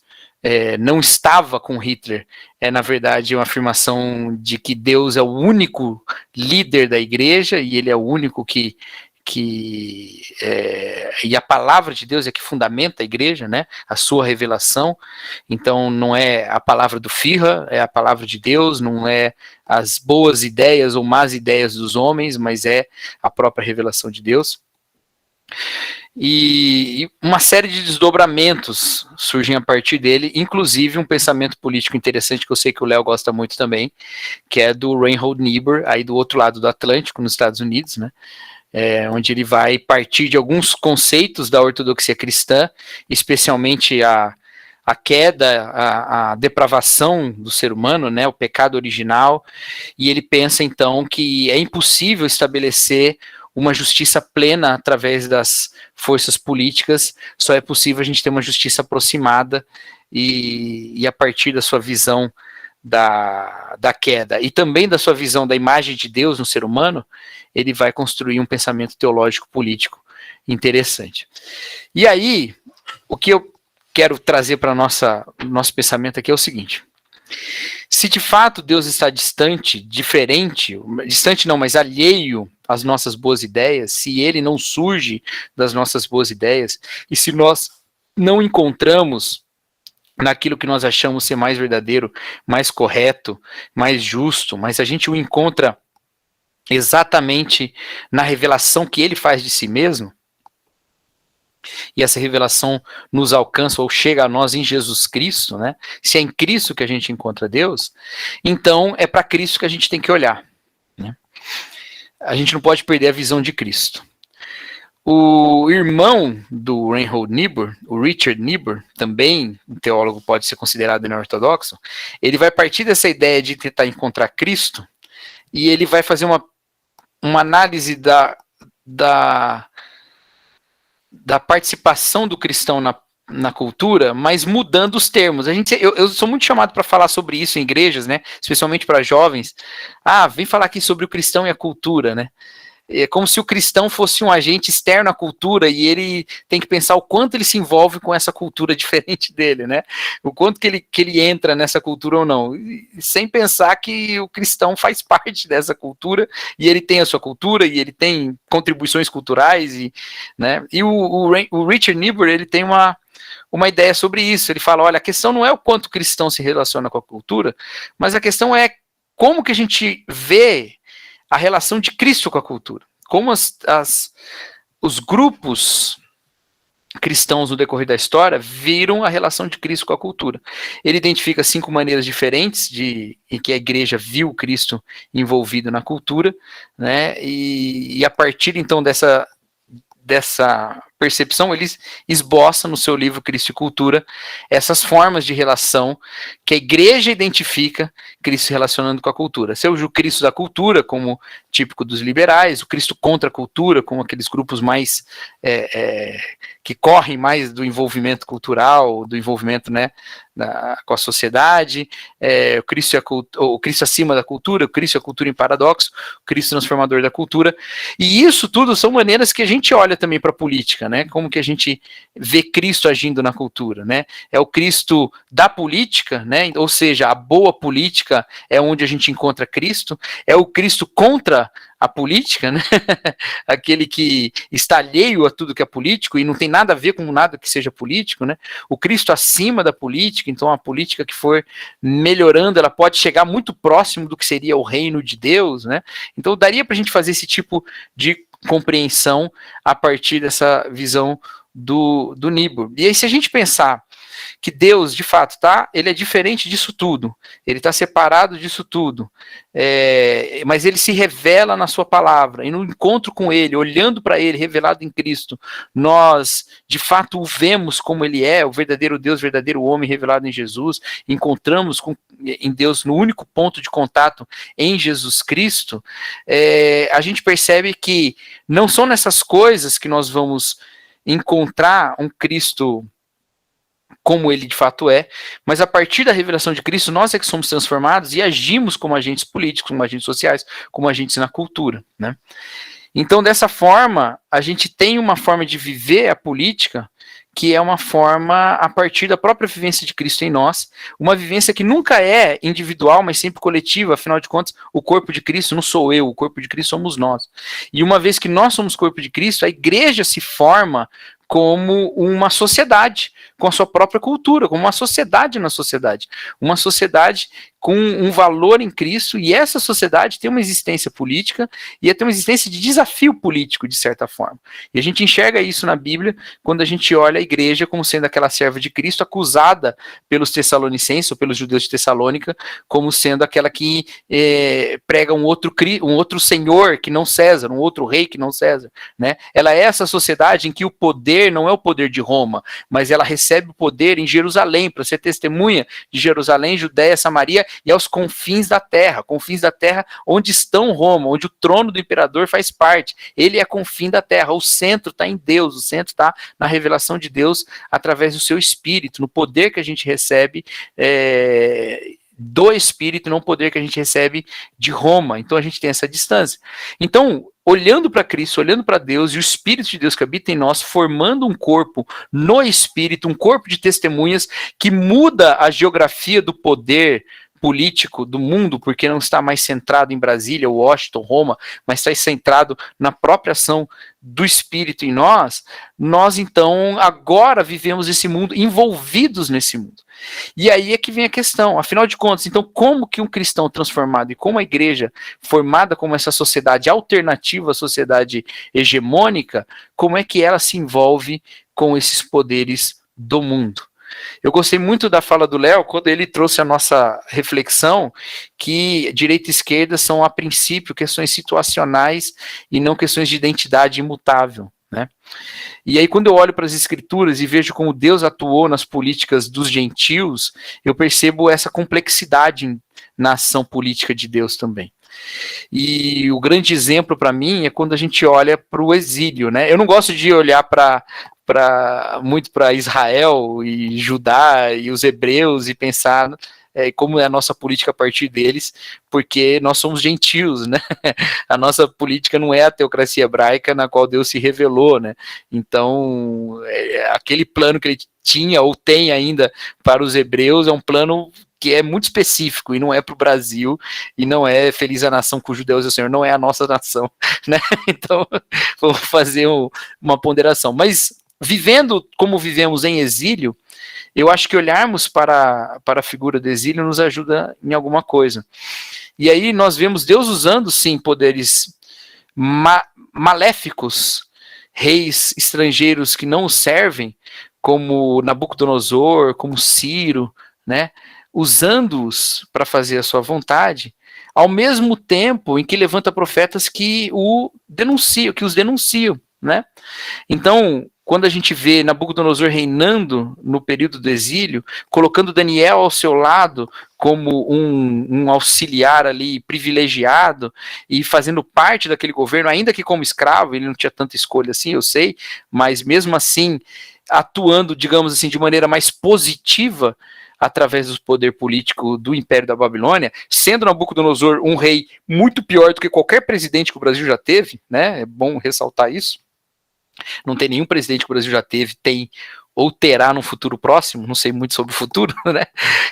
não estava com Hitler na verdade, uma afirmação de que Deus é o único líder da igreja e ele é o único e a palavra de Deus é que fundamenta a igreja, né, a sua revelação. Então não é a palavra do Führer, é a palavra de Deus, não é as boas ideias ou más ideias dos homens, mas é a própria revelação de Deus. E uma série de desdobramentos surgem a partir dele, inclusive um pensamento político interessante que eu sei que o Léo gosta muito também, que é do Reinhold Niebuhr, aí do outro lado do Atlântico, nos Estados Unidos, né? Onde ele vai partir de alguns conceitos da ortodoxia cristã, especialmente a queda, a depravação do ser humano, né, o pecado original, e ele pensa então que é impossível estabelecer uma justiça plena através das forças políticas, só é possível a gente ter uma justiça aproximada e a partir da sua visão da queda e também da sua visão da imagem de Deus no ser humano, ele vai construir um pensamento teológico político interessante. E aí, o que eu quero trazer para nosso pensamento aqui é o seguinte: se de fato Deus está distante não, mas alheio às nossas boas ideias, se ele não surge das nossas boas ideias, e se nós não encontramos naquilo que nós achamos ser mais verdadeiro, mais correto, mais justo, mas a gente o encontra exatamente na revelação que ele faz de si mesmo, e essa revelação nos alcança ou chega a nós em Jesus Cristo, né? Se é em Cristo que a gente encontra Deus, então é para Cristo que a gente tem que olhar, né? A gente não pode perder a visão de Cristo. O irmão do Reinhold Niebuhr, o Richard Niebuhr, também um teólogo pode ser considerado neortodoxo, ele vai partir dessa ideia de tentar encontrar Cristo e ele vai fazer uma análise da participação do cristão na cultura, mas mudando os termos. Eu sou muito chamado para falar sobre isso em igrejas, né? Especialmente para jovens. Vem falar aqui sobre o cristão e a cultura, né? É como se o cristão fosse um agente externo à cultura e ele tem que pensar o quanto ele se envolve com essa cultura diferente dele, né? O quanto que ele entra nessa cultura ou não. Sem pensar que o cristão faz parte dessa cultura e ele tem a sua cultura e ele tem contribuições culturais, né? E o Richard Niebuhr, ele tem uma ideia sobre isso. Ele fala, olha, a questão não é o quanto o cristão se relaciona com a cultura, mas a questão é como que a gente vê a relação de Cristo com a cultura. Como os grupos cristãos no decorrer da história viram a relação de Cristo com a cultura. Ele identifica 5 maneiras diferentes em que a igreja viu Cristo envolvido na cultura, né? E a partir então dessa percepção, ele esboça no seu livro Cristo e Cultura essas formas de relação que a igreja identifica Cristo se relacionando com a cultura. Seja o Cristo da cultura, como típico dos liberais, o Cristo contra a cultura, como aqueles grupos mais que correm mais do envolvimento cultural, do envolvimento, né, com a sociedade, o Cristo acima da cultura, o Cristo e a cultura em paradoxo, o Cristo transformador da cultura, e isso tudo são maneiras que a gente olha também para a política, né? Como que a gente vê Cristo agindo na cultura, né? É o Cristo da política, né? Ou seja, a boa política é onde a gente encontra Cristo, é o Cristo contra a política, né? Aquele que está alheio a tudo que é político e não tem nada a ver com nada que seja político, né? O Cristo acima da política, então a política que for melhorando, ela pode chegar muito próximo do que seria o reino de Deus, né? Então daria para a gente fazer esse tipo de compreensão a partir dessa visão do Niebuhr. E aí, se a gente pensar que Deus, de fato, ele é diferente disso tudo, ele está separado disso tudo, mas ele se revela na sua palavra, e no encontro com ele, olhando para ele, revelado em Cristo, nós, de fato, o vemos como ele é, o verdadeiro Deus, o verdadeiro homem revelado em Jesus, encontramos em Deus no único ponto de contato em Jesus Cristo, a gente percebe que não são nessas coisas que nós vamos encontrar um Cristo como ele de fato é, mas a partir da revelação de Cristo, nós é que somos transformados e agimos como agentes políticos, como agentes sociais, como agentes na cultura, né? Então, dessa forma, a gente tem uma forma de viver a política que é uma forma a partir da própria vivência de Cristo em nós, uma vivência que nunca é individual, mas sempre coletiva, afinal de contas, o corpo de Cristo não sou eu, o corpo de Cristo somos nós. E uma vez que nós somos corpo de Cristo, a igreja se forma como uma sociedade, com a sua própria cultura, como uma sociedade na sociedade. Uma sociedade com um valor em Cristo, e essa sociedade tem uma existência política e tem uma existência de desafio político, de certa forma. E a gente enxerga isso na Bíblia quando a gente olha a igreja como sendo aquela serva de Cristo acusada pelos tessalonicenses, ou pelos judeus de Tessalônica, como sendo aquela que prega um outro senhor que não César, um outro rei que não César, né? Ela é essa sociedade em que o poder não é o poder de Roma, mas ela recebe o poder em Jerusalém, para ser testemunha de Jerusalém, Judéia, Samaria e aos confins da terra onde estão Roma, onde o trono do imperador faz parte. Ele é confim da terra, o centro está em Deus, o centro está na revelação de Deus através do seu Espírito, no poder que a gente recebe do Espírito, não o poder que a gente recebe de Roma. Então a gente tem essa distância. Então, olhando para Cristo, olhando para Deus e o Espírito de Deus que habita em nós, formando um corpo no Espírito, um corpo de testemunhas que muda a geografia do poder político do mundo, porque não está mais centrado em Brasília, Washington, Roma, mas está centrado na própria ação do Espírito em nós então agora vivemos esse mundo, envolvidos nesse mundo. E aí é que vem a questão, afinal de contas, então como que um cristão transformado e como a igreja formada como essa sociedade alternativa à sociedade hegemônica, como é que ela se envolve com esses poderes do mundo? Eu gostei muito da fala do Léo, quando ele trouxe a nossa reflexão, que direita e esquerda são, a princípio, questões situacionais e não questões de identidade imutável, né? E aí, quando eu olho para as escrituras e vejo como Deus atuou nas políticas dos gentios, eu percebo essa complexidade na ação política de Deus também. E o grande exemplo para mim é quando a gente olha para o exílio, né? Eu não gosto de olhar muito para Israel e Judá e os hebreus e pensar como é a nossa política a partir deles, porque nós somos gentios, né? A nossa política não é a teocracia hebraica na qual Deus se revelou, né? Então, aquele plano que ele tinha ou tem ainda para os hebreus é um plano que é muito específico e não é para o Brasil e não é feliz a nação cujo Deus é o Senhor, não é a nossa nação, né? Então, vamos fazer uma ponderação. Mas vivendo como vivemos em exílio, eu acho que olharmos para a figura do exílio nos ajuda em alguma coisa. E aí nós vemos Deus usando, sim, poderes maléficos, reis estrangeiros que não o servem, como Nabucodonosor, como Ciro, né? Usando-os para fazer a sua vontade, ao mesmo tempo em que levanta profetas que os denunciam, né? Então, quando a gente vê Nabucodonosor reinando no período do exílio, colocando Daniel ao seu lado como um auxiliar ali privilegiado e fazendo parte daquele governo, ainda que como escravo, ele não tinha tanta escolha assim, eu sei, mas mesmo assim atuando, digamos assim, de maneira mais positiva através do poder político do Império da Babilônia, sendo Nabucodonosor um rei muito pior do que qualquer presidente que o Brasil já teve, né? É bom ressaltar isso. Não tem nenhum presidente que o Brasil já teve, tem ou terá no futuro próximo, não sei muito sobre o futuro, né,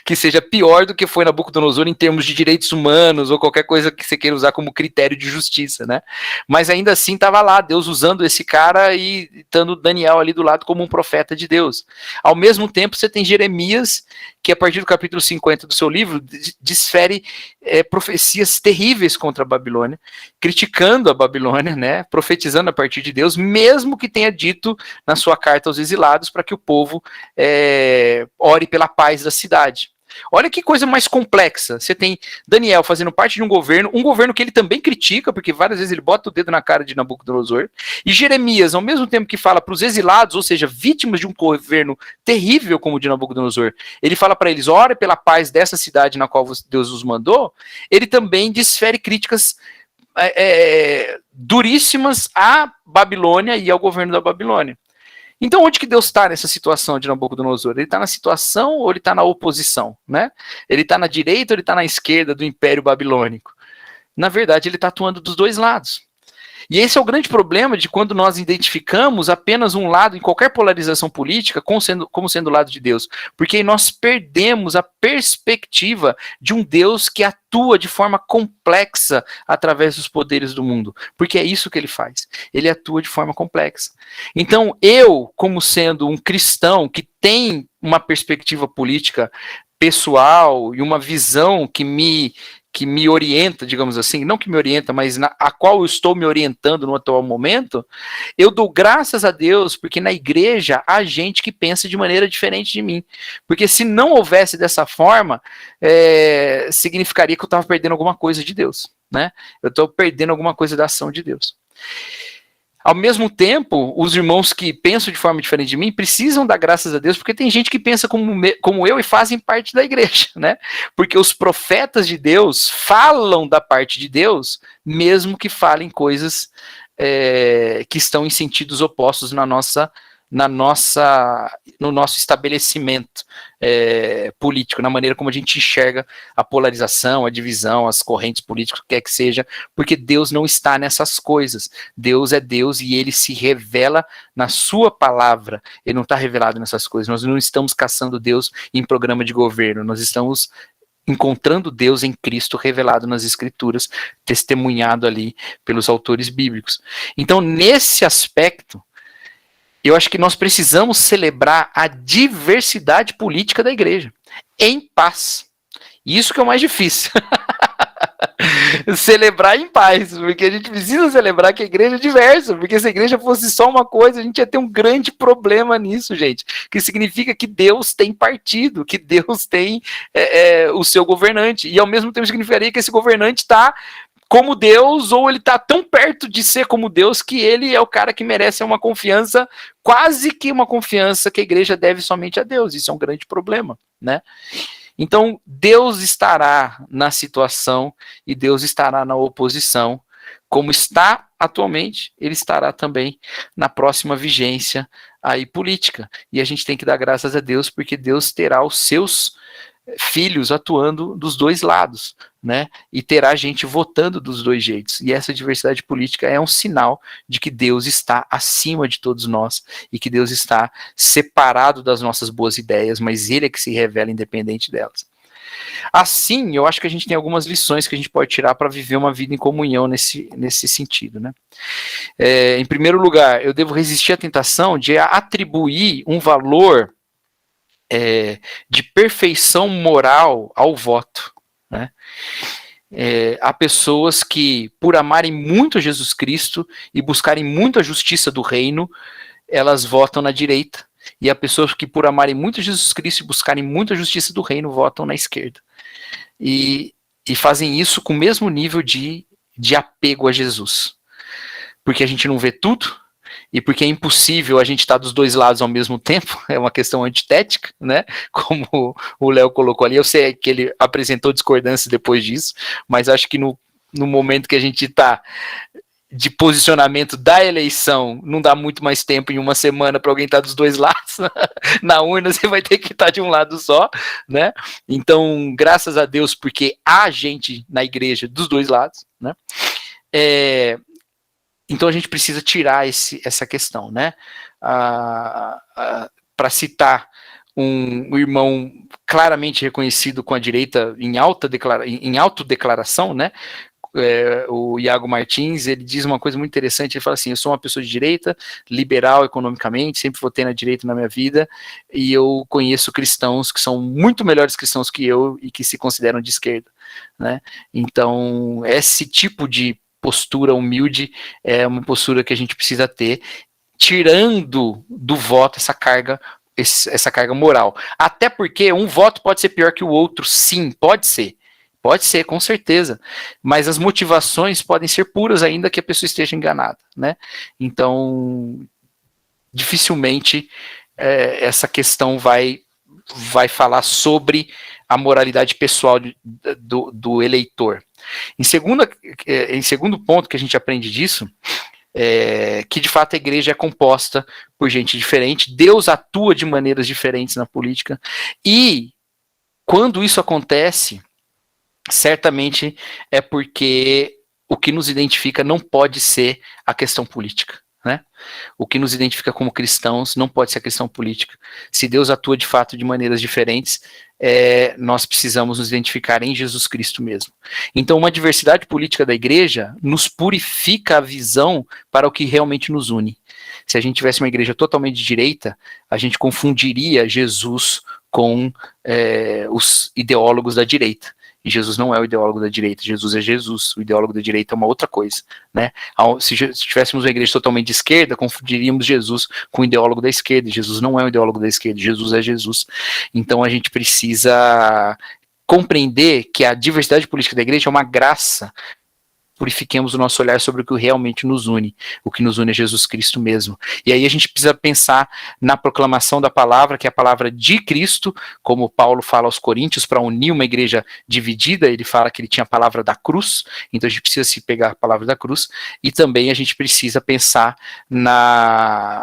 que seja pior do que foi Nabucodonosor em termos de direitos humanos ou qualquer coisa que você queira usar como critério de justiça, né, mas ainda assim estava lá, Deus usando esse cara e estando Daniel ali do lado como um profeta de Deus. Ao mesmo tempo você tem Jeremias, que a partir do capítulo 50 do seu livro, desfere profecias terríveis contra a Babilônia, criticando a Babilônia, né, profetizando a partir de Deus, mesmo que tenha dito na sua carta aos exilados para que o povo ore pela paz da cidade. Olha que coisa mais complexa. Você tem Daniel fazendo parte de um governo que ele também critica, porque várias vezes ele bota o dedo na cara de Nabucodonosor, e Jeremias, ao mesmo tempo que fala para os exilados, ou seja, vítimas de um governo terrível como o de Nabucodonosor, ele fala para eles, ore pela paz dessa cidade na qual Deus os mandou, ele também desfere críticas duríssimas à Babilônia e ao governo da Babilônia. Então, onde que Deus está nessa situação de Nabucodonosor? Ele está na situação ou ele está na oposição, né? Ele está na direita ou ele está na esquerda do Império Babilônico? Na verdade, ele está atuando dos dois lados. E esse é o grande problema de quando nós identificamos apenas um lado em qualquer polarização política como sendo o lado de Deus. Porque aí nós perdemos a perspectiva de um Deus que atua de forma complexa através dos poderes do mundo. Porque é isso que ele faz. Ele atua de forma complexa. Então, eu, como sendo um cristão que tem uma perspectiva política pessoal e uma visão que me orienta, digamos assim, não que me orienta, mas a qual eu estou me orientando no atual momento, eu dou graças a Deus, porque na igreja há gente que pensa de maneira diferente de mim. Porque se não houvesse dessa forma, significaria que eu estava perdendo alguma coisa de Deus, né? Eu estou perdendo alguma coisa da ação de Deus. Ao mesmo tempo, os irmãos que pensam de forma diferente de mim precisam dar graças a Deus, porque tem gente que pensa como eu e fazem parte da igreja, né? Porque os profetas de Deus falam da parte de Deus, mesmo que falem coisas que estão em sentidos opostos no nosso estabelecimento político, na maneira como a gente enxerga a polarização, a divisão, as correntes políticas, o que quer que seja, porque Deus não está nessas coisas. Deus é Deus e ele se revela na sua palavra. Ele não está revelado nessas coisas. Nós não estamos caçando Deus em programa de governo, nós estamos encontrando Deus em Cristo revelado nas Escrituras, testemunhado ali pelos autores bíblicos. Então, nesse aspecto, eu acho que nós precisamos celebrar a diversidade política da igreja. em paz. Isso que é o mais difícil. Celebrar em paz, porque a gente precisa celebrar que a igreja é diversa, porque se a igreja fosse só uma coisa, a gente ia ter um grande problema nisso, gente, que significa que Deus tem partido, que Deus tem o seu governante, e ao mesmo tempo significaria que esse governante está como Deus, ou ele está tão perto de ser como Deus, que ele é o cara que merece uma confiança, quase que uma confiança que a igreja deve somente a Deus. Isso é um grande problema, né? Então, Deus estará na situação e Deus estará na oposição. Como está atualmente, ele estará também na próxima vigência aí política. E a gente tem que dar graças a Deus, porque Deus terá os seus filhos atuando dos dois lados, né? E terá gente votando dos dois jeitos. E essa diversidade política é um sinal de que Deus está acima de todos nós e que Deus está separado das nossas boas ideias, mas Ele é que se revela independente delas. Assim, eu acho que a gente tem algumas lições que a gente pode tirar para viver uma vida em comunhão nesse sentido, né? Em primeiro lugar, eu devo resistir à tentação de atribuir um valor de perfeição moral ao voto, né? Há pessoas que, por amarem muito Jesus Cristo e buscarem muito a justiça do reino, elas votam na direita. E há pessoas que, por amarem muito Jesus Cristo e buscarem muito a justiça do reino, votam na esquerda. E fazem isso com o mesmo nível de apego a Jesus. Porque a gente não vê tudo, e porque é impossível a gente estar dos dois lados ao mesmo tempo, é uma questão antitética, né? Como o Léo colocou ali. Eu sei que ele apresentou discordância depois disso, mas acho que no momento que a gente está de posicionamento da eleição, não dá muito mais tempo em uma semana para alguém estar dos dois lados. Na urna você vai ter que estar de um lado só, né? Então, graças a Deus, porque há gente na igreja dos dois lados, né? Então a gente precisa tirar essa questão, né? Para citar um irmão claramente reconhecido com a direita em autodeclaração, né? O Iago Martins, ele diz uma coisa muito interessante, ele fala assim: eu sou uma pessoa de direita, liberal economicamente, sempre votei na direita na minha vida, e eu conheço cristãos que são muito melhores cristãos que eu e que se consideram de esquerda, né? Então, esse tipo de postura humilde é uma postura que a gente precisa ter, tirando do voto essa carga moral. Até porque um voto pode ser pior que o outro, sim, pode ser. Pode ser, com certeza. Mas as motivações podem ser puras ainda que a pessoa esteja enganada, né? Então, dificilmente essa questão vai falar sobre a moralidade pessoal do eleitor. Em segundo ponto que a gente aprende disso, que de fato a igreja é composta por gente diferente, Deus atua de maneiras diferentes na política, e quando isso acontece, certamente é porque o que nos identifica não pode ser a questão política, né? O que nos identifica como cristãos não pode ser a questão política. Se Deus atua de fato de maneiras diferentes, nós precisamos nos identificar em Jesus Cristo mesmo. Então, uma diversidade política da igreja nos purifica a visão para o que realmente nos une. Se a gente tivesse uma igreja totalmente de direita, a gente confundiria Jesus com os ideólogos da direita. E Jesus não é o ideólogo da direita, Jesus é Jesus, o ideólogo da direita é uma outra coisa, né? Se tivéssemos uma igreja totalmente de esquerda, confundiríamos Jesus com o ideólogo da esquerda, Jesus não é o ideólogo da esquerda, Jesus é Jesus. Então a gente precisa compreender que a diversidade política da igreja é uma graça. Purifiquemos o nosso olhar sobre o que realmente nos une. O que nos une é Jesus Cristo mesmo. E aí a gente precisa pensar na proclamação da palavra, que é a palavra de Cristo, como Paulo fala aos Coríntios, para unir uma igreja dividida. Ele fala que ele tinha a palavra da cruz, então a gente precisa se pegar a palavra da cruz, e também a gente precisa pensar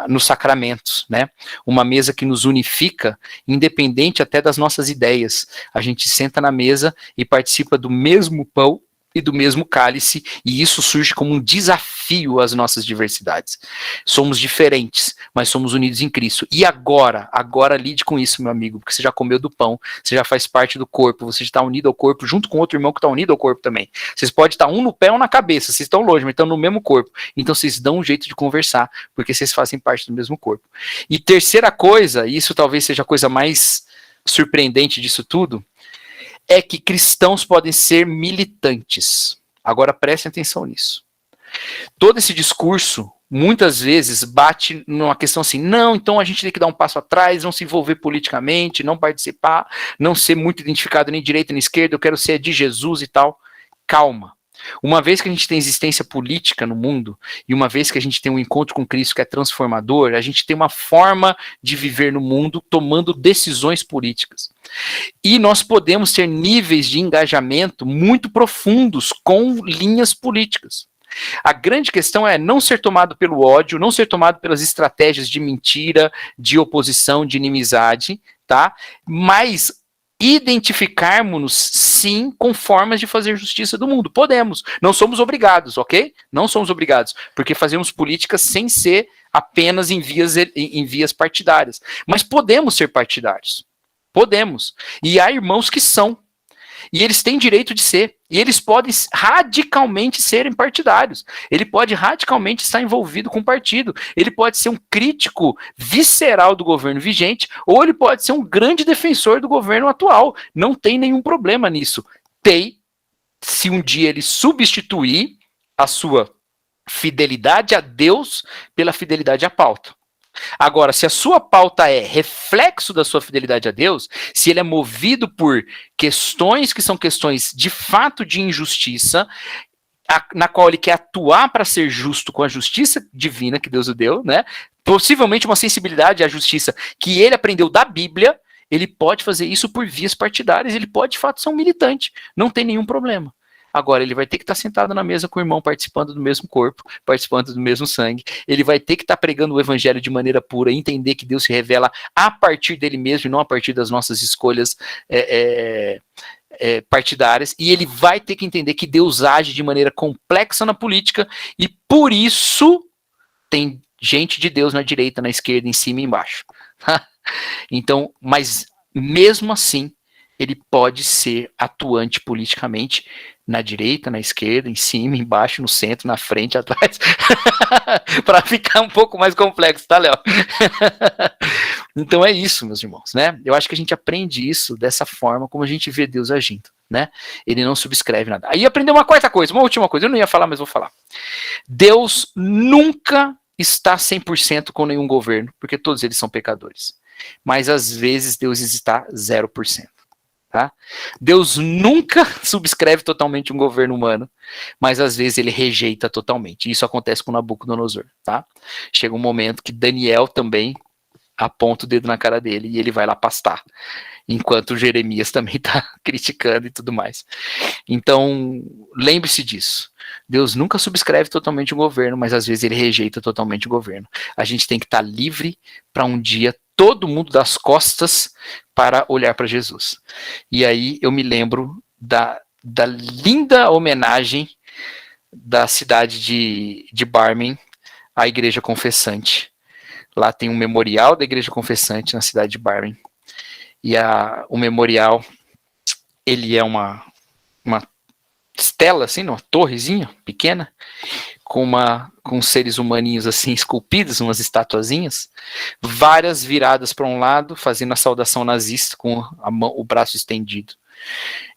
nos sacramentos, né? Uma mesa que nos unifica, independente até das nossas ideias. A gente senta na mesa e participa do mesmo pão e do mesmo cálice, e isso surge como um desafio às nossas diversidades. Somos diferentes, mas somos unidos em Cristo. E agora lide com isso, meu amigo, porque você já comeu do pão, você já faz parte do corpo, você está unido ao corpo, junto com outro irmão que está unido ao corpo também. Vocês podem estar um no pé ou na cabeça, vocês estão longe, mas estão no mesmo corpo. Então vocês dão um jeito de conversar, porque vocês fazem parte do mesmo corpo. E terceira coisa, e isso talvez seja a coisa mais surpreendente disso tudo é que cristãos podem ser militantes. Agora prestem atenção nisso. Todo esse discurso, muitas vezes, bate numa questão assim, não, então a gente tem que dar um passo atrás, não se envolver politicamente, não participar, não ser muito identificado nem direita nem esquerda, eu quero ser de Jesus e tal. Calma. Uma vez que a gente tem existência política no mundo, e uma vez que a gente tem um encontro com Cristo que é transformador, a gente tem uma forma de viver no mundo tomando decisões políticas. E nós podemos ter níveis de engajamento muito profundos com linhas políticas. A grande questão é não ser tomado pelo ódio, não ser tomado pelas estratégias de mentira, de oposição, de inimizade, tá? Mas identificarmos-nos, sim, com formas de fazer justiça do mundo. Podemos. Não somos obrigados, ok? Não somos obrigados, porque fazemos políticas sem ser apenas em vias partidárias. Mas podemos ser partidários. Podemos. E há irmãos que são. E eles têm direito de ser. E eles podem radicalmente serem partidários. Ele pode radicalmente estar envolvido com o partido. Ele pode ser um crítico visceral do governo vigente, ou ele pode ser um grande defensor do governo atual. Não tem nenhum problema nisso. Tem, se um dia ele substituir a sua fidelidade a Deus pela fidelidade à pauta. Agora, se a sua pauta é reflexo da sua fidelidade a Deus, se ele é movido por questões que são questões de fato de injustiça, na qual ele quer atuar para ser justo com a justiça divina que Deus o deu, né? Possivelmente uma sensibilidade à justiça que ele aprendeu da Bíblia, ele pode fazer isso por vias partidárias, ele pode de fato ser um militante, não tem nenhum problema. Agora, ele vai ter que estar sentado na mesa com o irmão, participando do mesmo corpo, participando do mesmo sangue. Ele vai ter que estar pregando o evangelho de maneira pura, entender que Deus se revela a partir dele mesmo e não a partir das nossas escolhas partidárias. E ele vai ter que entender que Deus age de maneira complexa na política e, por isso, tem gente de Deus na direita, na esquerda, em cima e embaixo. Então, mas mesmo assim, ele pode ser atuante politicamente na direita, na esquerda, em cima, embaixo, no centro, na frente, atrás, para ficar um pouco mais complexo, tá, Léo? Então é isso, meus irmãos, né? Eu acho que a gente aprende isso dessa forma como a gente vê Deus agindo, né? Ele não subscreve nada. Aí aprendeu uma quarta coisa, uma última coisa, eu não ia falar, mas vou falar. Deus nunca está 100% com nenhum governo, porque todos eles são pecadores. Mas às vezes Deus está 0%. Tá? Deus nunca subscreve totalmente um governo humano, mas às vezes ele rejeita totalmente. Isso acontece com Nabucodonosor. Tá? Chega um momento que Daniel também aponta o dedo na cara dele e ele vai lá pastar, enquanto Jeremias também está criticando e tudo mais. Então, lembre-se disso. Deus nunca subscreve totalmente um governo, mas às vezes ele rejeita totalmente o governo. A gente tem que estar livre para um dia todo mundo dar as costas para olhar para Jesus. E aí eu me lembro da linda homenagem da cidade de Barmen à Igreja Confessante. Lá tem um memorial da Igreja Confessante na cidade de Barmen. E o memorial, ele é uma estela, assim, uma torrezinha pequena, com seres humaninhos assim esculpidos, umas estatuazinhas, várias viradas para um lado, fazendo a saudação nazista com o braço estendido.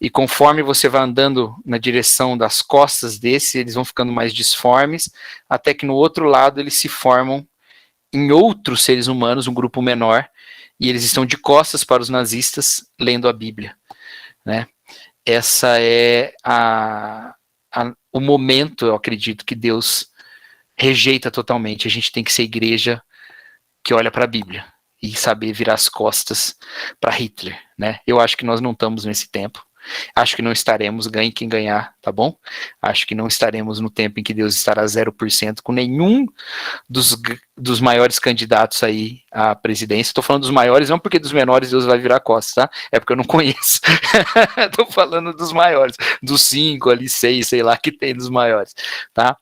E conforme você vai andando na direção das costas eles vão ficando mais disformes, até que no outro lado eles se formam em outros seres humanos, um grupo menor, e eles estão de costas para os nazistas, lendo a Bíblia, né? Essa é o momento, eu acredito, que Deus rejeita totalmente. A gente tem que ser igreja que olha para a Bíblia e saber virar as costas para Hitler, né? Eu acho que nós não estamos nesse tempo. Acho que não estaremos, ganhe quem ganhar, tá bom? Acho que não estaremos no tempo em que Deus estará 0% com nenhum dos maiores candidatos aí à presidência. Estou falando dos maiores, não porque dos menores Deus vai virar costas, tá? É porque eu não conheço. Estou falando dos maiores, dos 5 ali, 6, sei lá, que tem dos maiores, tá?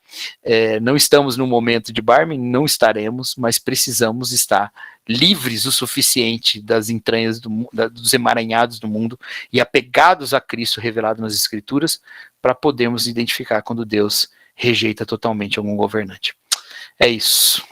Não estamos no momento de Barmen, não estaremos, mas precisamos estar livres o suficiente das entranhas dos emaranhados do mundo e apegados a Cristo revelado nas Escrituras para podermos identificar quando Deus rejeita totalmente algum governante. É isso.